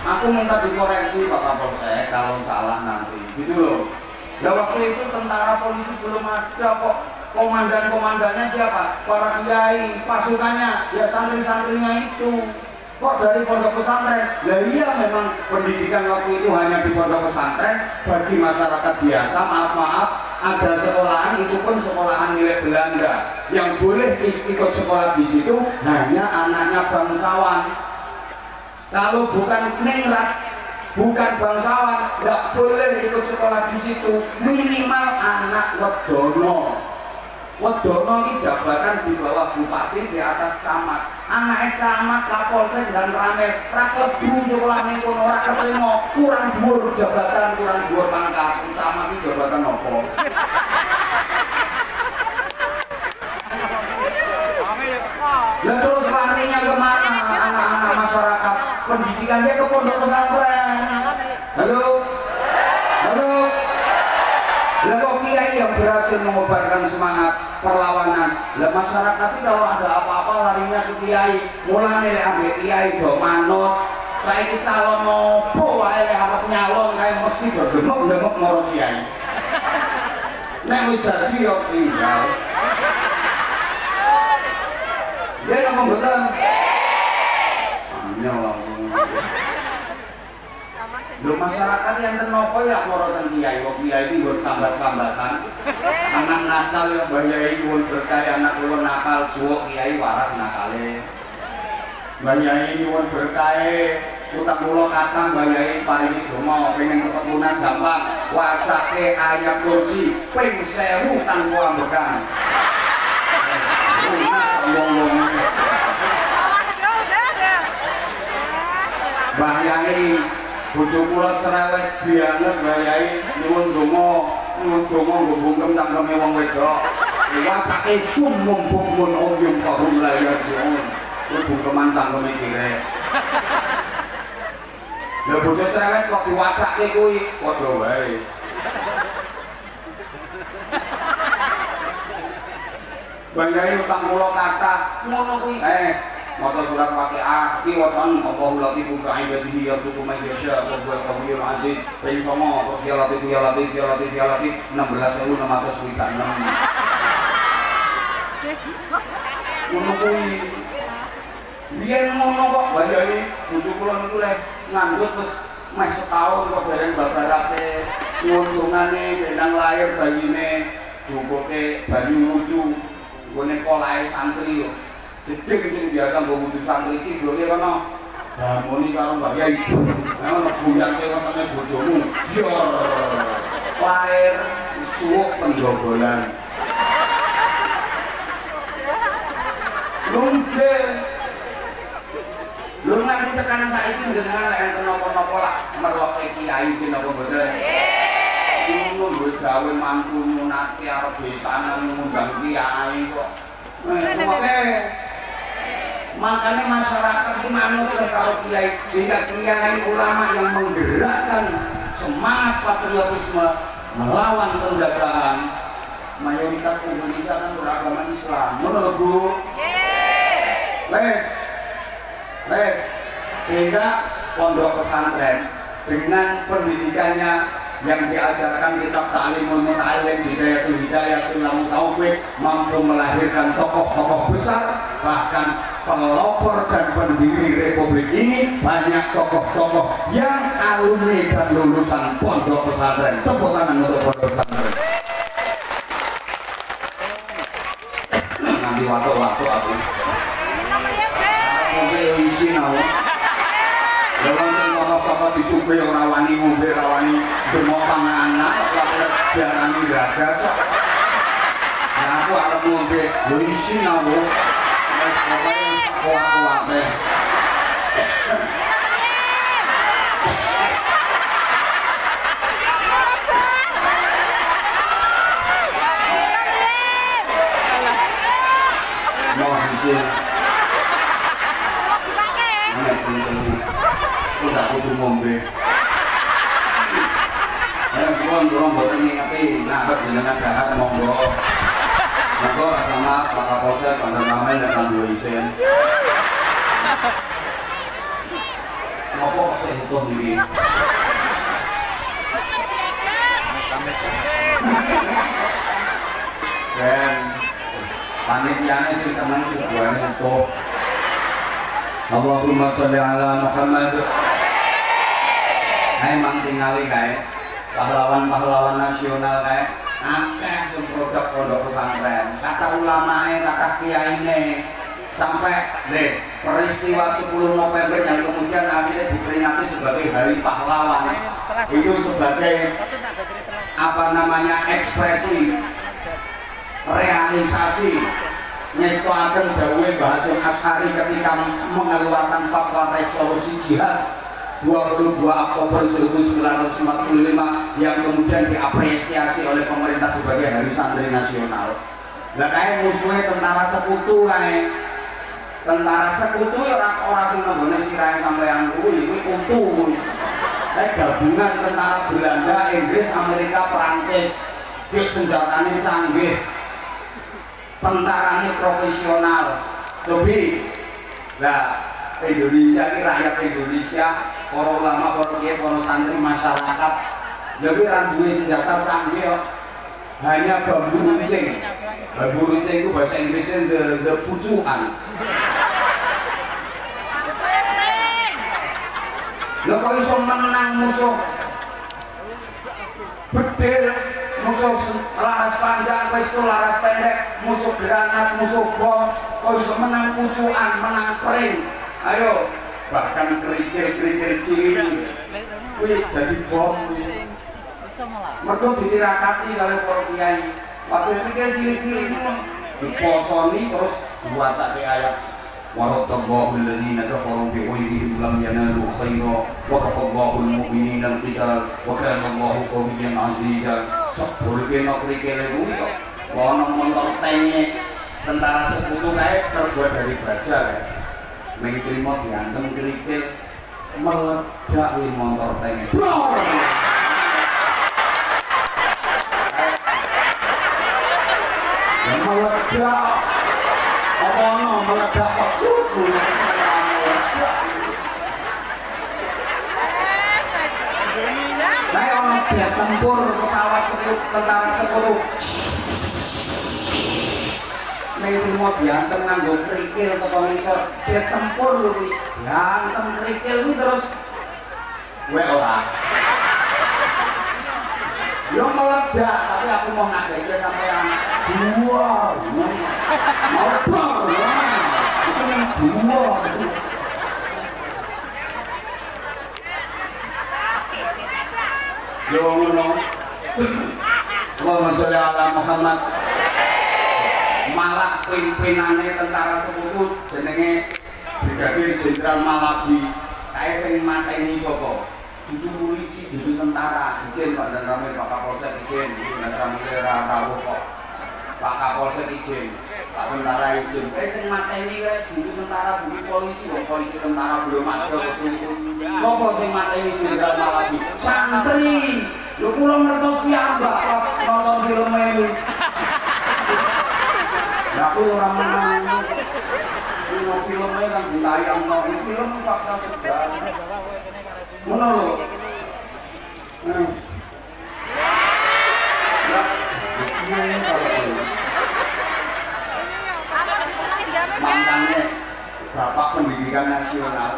Aku minta dikoreksi Pak Kapolsek kalau salah nanti. Gitu loh. Nah waktu itu tentara polisi belum ada kok. Komandan-komandannya siapa? Para kiai, pasukannya, ya santri-santrinya itu. Kok dari pondok pesantren? Lah iya memang pendidikan waktu itu hanya di pondok pesantren. Bagi masyarakat biasa, maaf-maaf, ada sekolahan itu pun sekolahan milik Belanda. Yang boleh ikut sekolah di situ hanya anaknya bangsawan. Kalau bukan ningrat, bukan bangsawan, nggak boleh ikut sekolah di situ. Minimal anak wedono. Wedono ini jabatan di bawah bupati, di atas camat. Anaknya camat, kapolsek dan ramil. Rak lebu sekolah ini pun ora keterima. Kurang dhuwur jabatan, kurang dhuwur pangkat. Camat ini jabatan apa? Lah terus larinya kemana anak-anak masyarakat? Pendidikan dia ke pondok pesantren. Halo? Halo? Lah kok kiai yang berhasil mengobarkan semangat perlawanan? Lah masyarakat itu kalau ada apa-apa larinya ke kiai. Mulane lek ambek kiai do manut. Saiki calon opo wae lek arep nyalon kae mesti bergemuk-gemuk ngoro kiai. Nek wis dadi yo tinggal. Dia ngomong betul. Lho masyarakat yang tenopo ya moroten kiai, wong kiai iki nggon sambat-sambatan. Anak nakal ya bayai nyuwun berkah, anak kula nakal suwuk kiai waras nakale. Bayai nyuwun berkah, utang kula katang bayai paringi donga pengen cepet lunas gampang. Wacake ayat kursi ping 1000 tanpa ambekan. Lunas wong-wong. Mbah Yai bojo kula cerewet banget Mbah Yai nyuwun donga nggo bungkem cangkeme wong wedok. Wacake sumum bumun oyum kahum layar jiun. Kuwi bungkeman cangkeme kirek. Lah bojo cerewet kok diwacake kuwi padha wae. Mbah Yai utang kula kathah ngono kuwi. Mata surat Waqiah iki watan Allahu Latifun bi ibadihi yarzuqu man yasha wa huwal qawiyul aziz. Ping 9 terus ya Latif 16.626. Ngono kuwi. Biyen ngono kok bayari bojo kula niku lek nganggut terus meh setahun kok bareng babarake ngundungane benang lahir bayine jukuke banyu wudu nggone kolahe santri yo. Jeding sing biasa mbok wudu santri iki dhewe kono damoni karo Mbah Yai. Ono buyangke wetenge bojomu. Yo. Lahir suwuk pendobolan. Mungkin lu nganti tekan saiki jenengan lek enten napa-napa lah merloke kiai iki napa mboten? Ngono duwe gawe mangku munake arep besanan ngundang kiai kok. Oke. Makanya masyarakat itu manut karo kiai, sehingga kiai ulama yang menggerakkan semangat patriotisme melawan penjajahan. Mayoritas Indonesia kan beragama Islam. Menurut Bu? Les. Sehingga pondok pesantren dengan pendidikannya yang diajarkan kitab Ta'limul Muta'allim, Hidayatul Hidayah, Sulamul Taufik mampu melahirkan tokoh-tokoh besar, bahkan pelopor dan pendiri Republik ini banyak tokoh-tokoh yang alumni dan lulusan pondok pesantren. Tepuk tangan untuk pondok pesantren. Nanti waktu-waktu aku isi nau. Dalam sing tokoh-tokoh disuguhi ora wani ngombe, ora wani demok panganan, kok diarani gagas. Nah aku arep ngombe, yo isi nau. Wes pokoke kuat-kuate. Mau isi. nah jenengan dahar monggo. Monggo sama Pak Kapolsek Bandar Mamen dan Tandu Isen. Ngopo kok saya utuh niki? Dan panitiane sing seneng sebuahane utuh. Allahumma sholli ala Muhammad. Emang tingali kae pahlawan-pahlawan nasional kae akeh sing produk pondok pesantren. Kata ulamae, kata kiyaine sampai peristiwa 10 November yang kemudian akhirnya diperingati sebagai Hari Pahlawan itu sebagai apa namanya ekspresi realisasi nyestoaken dawuhe Mbah Hasyim Asy'ari ketika mengeluarkan fatwa resolusi jihad 22 Oktober 1945 yang kemudian diapresiasi oleh pemerintah sebagai Hari Santri Nasional. Lah kae musuhnya tentara sekutu kae. Tentara sekutu ya ora sing nenggone sirahe sampeyan kuwi utuh. Kae gabungan tentara Belanda, Inggris, Amerika, Perancis, dik senjatane canggih. Tentarane profesional. Tapi lah Indonesia ini rakyat Indonesia, para ulama, para kiai, para santri masyarakat lebih randuwe senjata canggih hanya bambu runcing. Bambu runcing itu bahasa Inggrisnya the pucuan. Lha kok iso menang musuh bedil, musuh laras panjang, pistol laras pendek, musuh granat, musuh bom, kok iso menang pucuan, menang pring. Ayo, bahkan kerikil-kerikil cilik kuwi dadi bom kuwi. Mergo ditirakati karo para kiai. Waktu kerikil cilik-cilik diposoni terus diwacake ayat Waradallahu alladhina kafaru bi ghayrihim lam yanalu khaira wa kafallahu al-mu'minina al-qital wa kana Allahu qawiyyan 'azizan. Sepurke nok kerikile kuwi kok ana montor tenge tentara sekutu kae terbuat dari baja kae. Ning trimo diantem kerikil meledak ning montor tenge. Meledak apa ono meledak kok kayak ono jet tempur pesawat tentara sekutu ning mau diantem nganggo krikil teko ngisor jet tempur lho kuwi diantem krikil kuwi terus kowe ora yo meledak tapi aku mau ngajak sampean dua mau bang itu yang dua yo ngono Allahumma sholli ala Muhammad. Malah pimpinane tentara sekutu jenenge Brigadir Jenderal Malabi kae sing mateni sapa itu polisi, itu tentara, izin Pak dan Ramil, Pak Kapolsek izin, dan Ramil rawuh kok. Pak Kapolsek izin, Pak tentara izin. Sing mateni kae itu tentara, itu polisi, kok polisi tentara belum ada waktu itu. Sopo sing mateni Jenderal Malabi? Santri. Lho kula ngertos piyambak pas nonton film ini. Lah aku ora menang. Ini filmnya kan ditayangno, ini film fakta sejarah. Ngono lho. Mantannya Bapak Pendidikan Nasional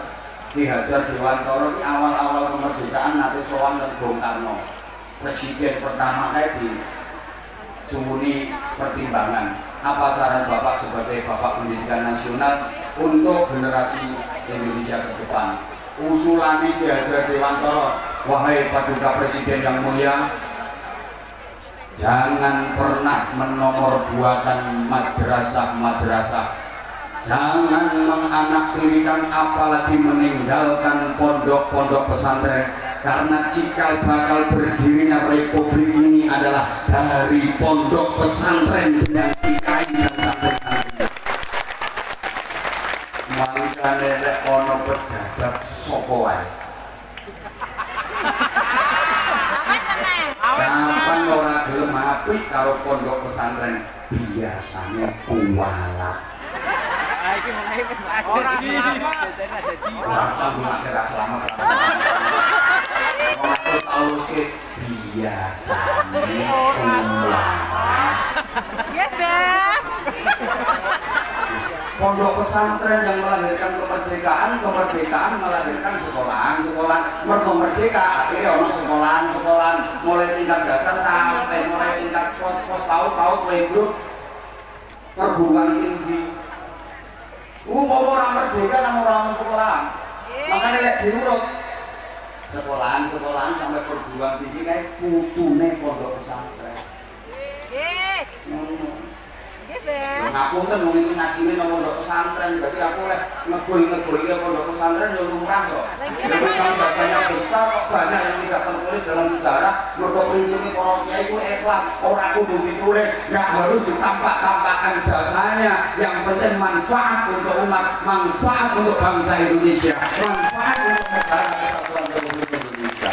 Ki Hajar Dewantara di awal-awal kemerdekaan nanti sowan ke Bung Karno. Presiden pertama di sumuni pertimbangan apa saran Bapak sebagai Bapak Pendidikan Nasional untuk generasi Indonesia ke depan. Usulannya Ki Hajar Dewantara, wahai Paduka Presiden yang mulia, jangan pernah menomorduakan madrasah-madrasah, jangan menganaktirikan apalagi meninggalkan pondok-pondok pesantren, karena cikal bakal berdirinya republik ini adalah dari pondok pesantren dengan kiai dan santri-santri. Mangkane nek ana pejabat sapa wae. Kapan ora gelem apik karo pondok pesantren biasanya kualat. Iki mulai ora selamat. Rasa bunga selamat. Waktu tahu sih biasanya kualat. Ya, Beb. Pondok pesantren yang melahirkan kemerdekaan melahirkan sekolahan. Mergo merdeka akhirnya ono sekolahan mulai tingkat dasar sampai mulai tingkat pos PAUD playgroup perguruan tinggi. Mau orang merdeka nang orang sekolahan. Makanya lek diurut sekolahan sampai perguruan tinggi kayak putune pondok pesantren. Nggih. Nggih, Beb. Ngapunten wong iki ngajine nang pondok pesantren, berarti aku lek ngegul-ngegulke pondok pesantren yo lumrah kok. Memang jasanya besar kok banyak yang tidak tertulis dalam sejarah. Mergo prinsipnya para kiai ku ikhlas, ora kudu ditulis, enggak harus ditampak-tampakkan jasanya. Yang penting manfaat untuk umat, manfaat untuk bangsa Indonesia, manfaat untuk negara kesatuan Republik Indonesia.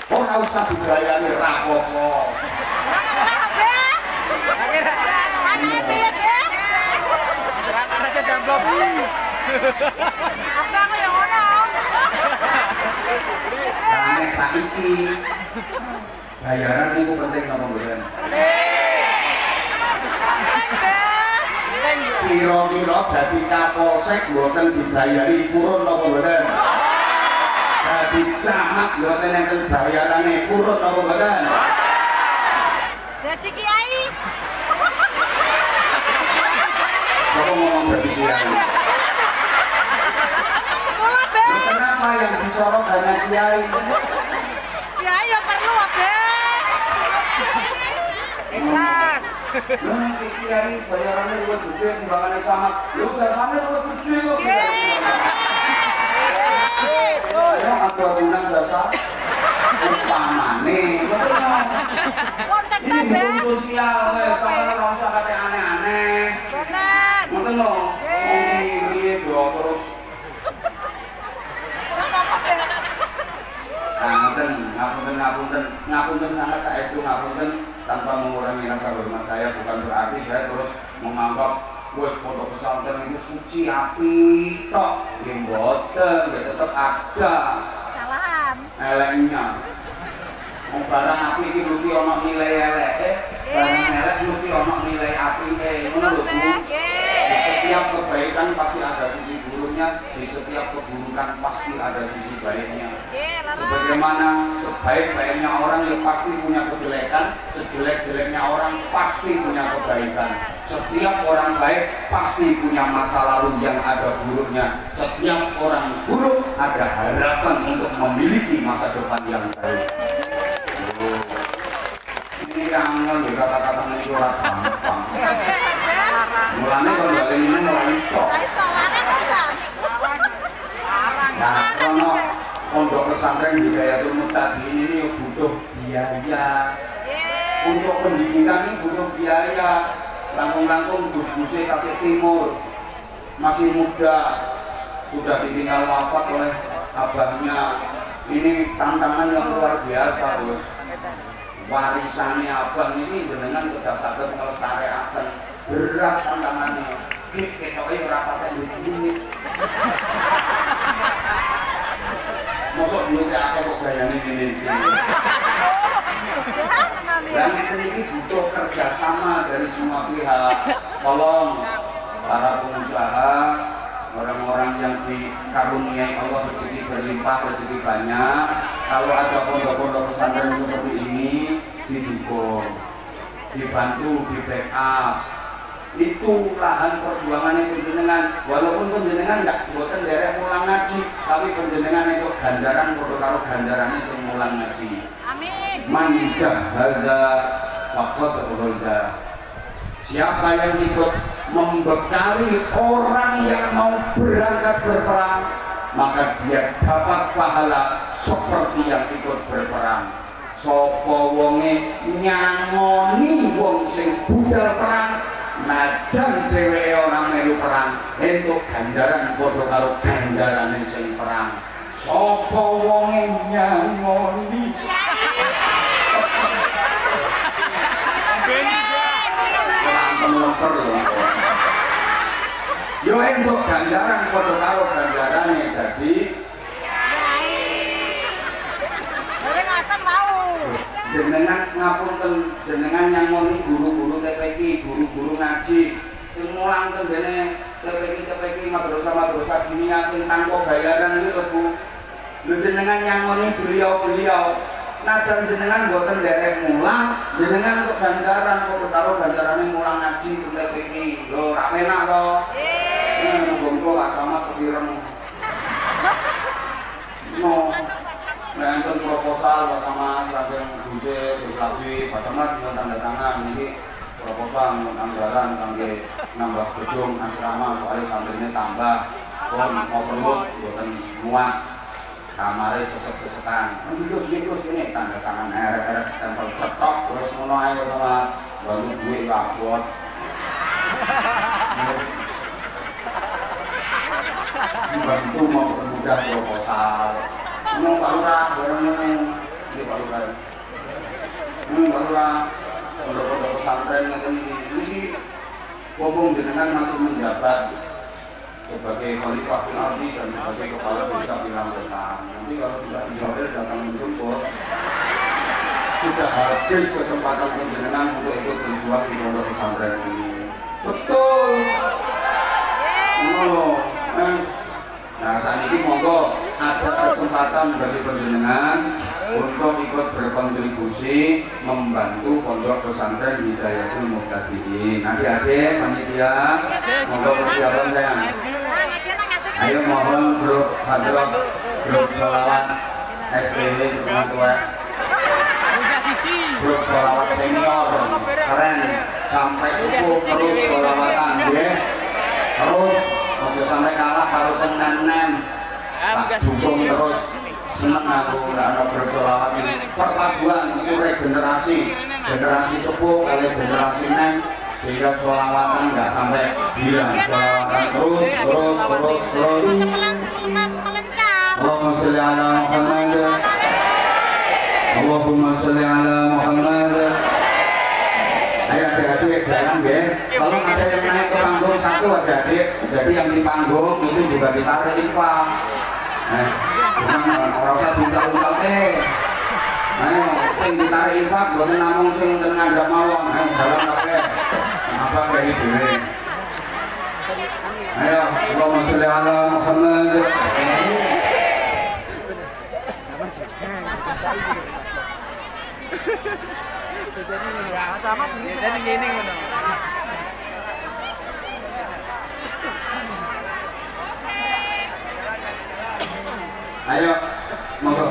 Ora usah dibayani rapopo. Rasa damblok. Abang yang ono. Nek saiki bayaran niku penting napa mboten? Kira-kira dadi kapolsek mboten dibayari purun napa mboten? Dadi camat mboten enten bayarane purun napa mboten? Dadi kiai. Siapa ngomong dadi kiai? Kenapa yang disorot hanya kiai? Kiai yang perlu, Beb. Ikhlas. Nanti kiai bayarannya luwih gede timbangannya camat. Lu jasane luwih gede kok. Ya aturan jasa umpamane ini hukum sosial sampeyan ora usah kate aneh-aneh. Boten. Ngoten lho. Ngiri terus. Ngapunten sangat saestu ngapunten tanpa mengurangi rasa hormat saya, bukan berarti saya terus menganggap wes pondok pesantren itu suci api tok, nggih mboten, tetep ada Kesalahan. eleknya. Barang api iki mesti ana nilai eleke, barang elek mesti ana nilai apike. Ngono lho Bu. Di setiap kebaikan pasti ada sisi buruknya, di setiap keburukan pasti ada sisi baiknya. Sebagaimana sebaik-baiknya orang yang pasti punya kejelekan, sejelek-jeleknya orang pasti punya kebaikan. Setiap orang baik pasti punya masa lalu yang ada buruknya. Setiap orang buruk ada harapan untuk memiliki masa depan yang baik. Ini kangen di kata-kata itu ora gampang. Mulane kok bali ini ora iso. Nah, kono pondok pesantren di Hidayatul Muttaqin ini butuh biaya. Untuk pendidikan ini butuh biaya. Langkung-langkung Gus-Guse Tasik Timur masih muda, sudah ditinggal wafat oleh abahnya. Ini tantangan yang luar biasa, Bos. Warisannya abang ini dengan kedasakan ngelestariaken, berat tantangannya. Ketoke ora patek duit. Mosok duit akeh kok gayane ngene-ngene. Dan ini butuh kerjasama dari semua pihak. Tolong para pengusaha, orang-orang yang dikaruniai Allah rezeki berlimpah, rezeki banyak. Kalau ada pondok-pondok pesantren seperti ini, didukung, dibantu, di backup. Itu lahan perjuangannya penjenengan. Walaupun penjenengan nggak buatan daerah mulang ngaji, tapi penjenengan itu gandaran, kalau gandarannya semulang ngaji. Amin. Man jahaza faqad ghaza. Siapa yang ikut membekali orang yang mau berangkat berperang, maka dia dapat pahala seperti yang ikut berperang. Sapa wonge nyangoni wong sing budal perang, najan dheweke ora melu perang, entuk ganjaran padha karo ganjarane sing perang. Sapa wonge nyangoni meter lho. Yo entuk ganjaran padha karo ganjarane dadi jenengan ngapunten jenengan nyangoni guru-guru TPQ, guru-guru ngaji sing mulang teng dene TPQ madrasah dinia sing tanpa bayaran niku lho Bu. Lho jenengan nyangoni beliau-beliau najan jenengan mboten nderek mulang, jenengan untuk ganjaran kok karo ganjarane mulang ngaji teng TPQ. Lho ra penak to. Muga-muga Pak Camat kepireng. No. Nah, enten proposal Pak Camat saking Duse, Gus Labi, Pak Camat nyuwun tanda tangan niki proposal nyuwun anggaran kangge nambah gedung asrama soalnya santrine tambah. Pun overload mboten muat. Kamare sesek-sesekan. Terus ini tanda tangan erek-erek stempel cetok terus ngono ae Pak Camat. Bantu duit abot. Bantu mau permudah proposal. Ngomong Pak Lurah, bareng ini Pak Lurah. Pak Lurah, pondok-pondok pesantren ini wong jenengan masih menjabat sebagai khalifah fil ardi dan sebagai kepala desa Pilang Wetan. Nanti kalau sudah Israel datang menjemput, sudah habis kesempatan jenengan untuk ikut berjuang di pondok pesantren ini. Betul. Nah, saat ini monggo ada kesempatan bagi panjenengan untuk ikut berkontribusi membantu pondok pesantren Hidayatul Muhtadin. Adik-adik panitia, monggo persiapan sayang. Ayo mohon grup hadroh, grup sholawat SPW setengah tua, grup sholawat senior keren sampai subuh terus sholawatan ya, terus ojo sampai kalah harus nem-nem. Tak dukung terus, seneng aku nggak ada bersolawat ini. Perpaduan itu regenerasi, generasi sepuh kali generasi nem, sehingga solawatan nggak sampai hilang. Solawatan terus. Allahumma sholli ala Muhammad. Allahumma sholli ala Muhammad. Ayo adik-adik jangan ya. Kalau ada yang naik ke panggung satu adik-adik, jadi yang di panggung itu juga ditarik infak. Bukan orang usah diuntal-untal ayo, sing ditarik infak bukan namung sing teng ngandhap mawon. Ayo jalan kabeh. Apa dari dhewe. Ayo, Allahumma sholli ala Muhammad. Jadi gini ngono. Ayo, monggo.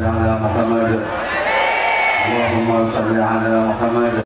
ala Muhammad Allahumma salli ala Muhammad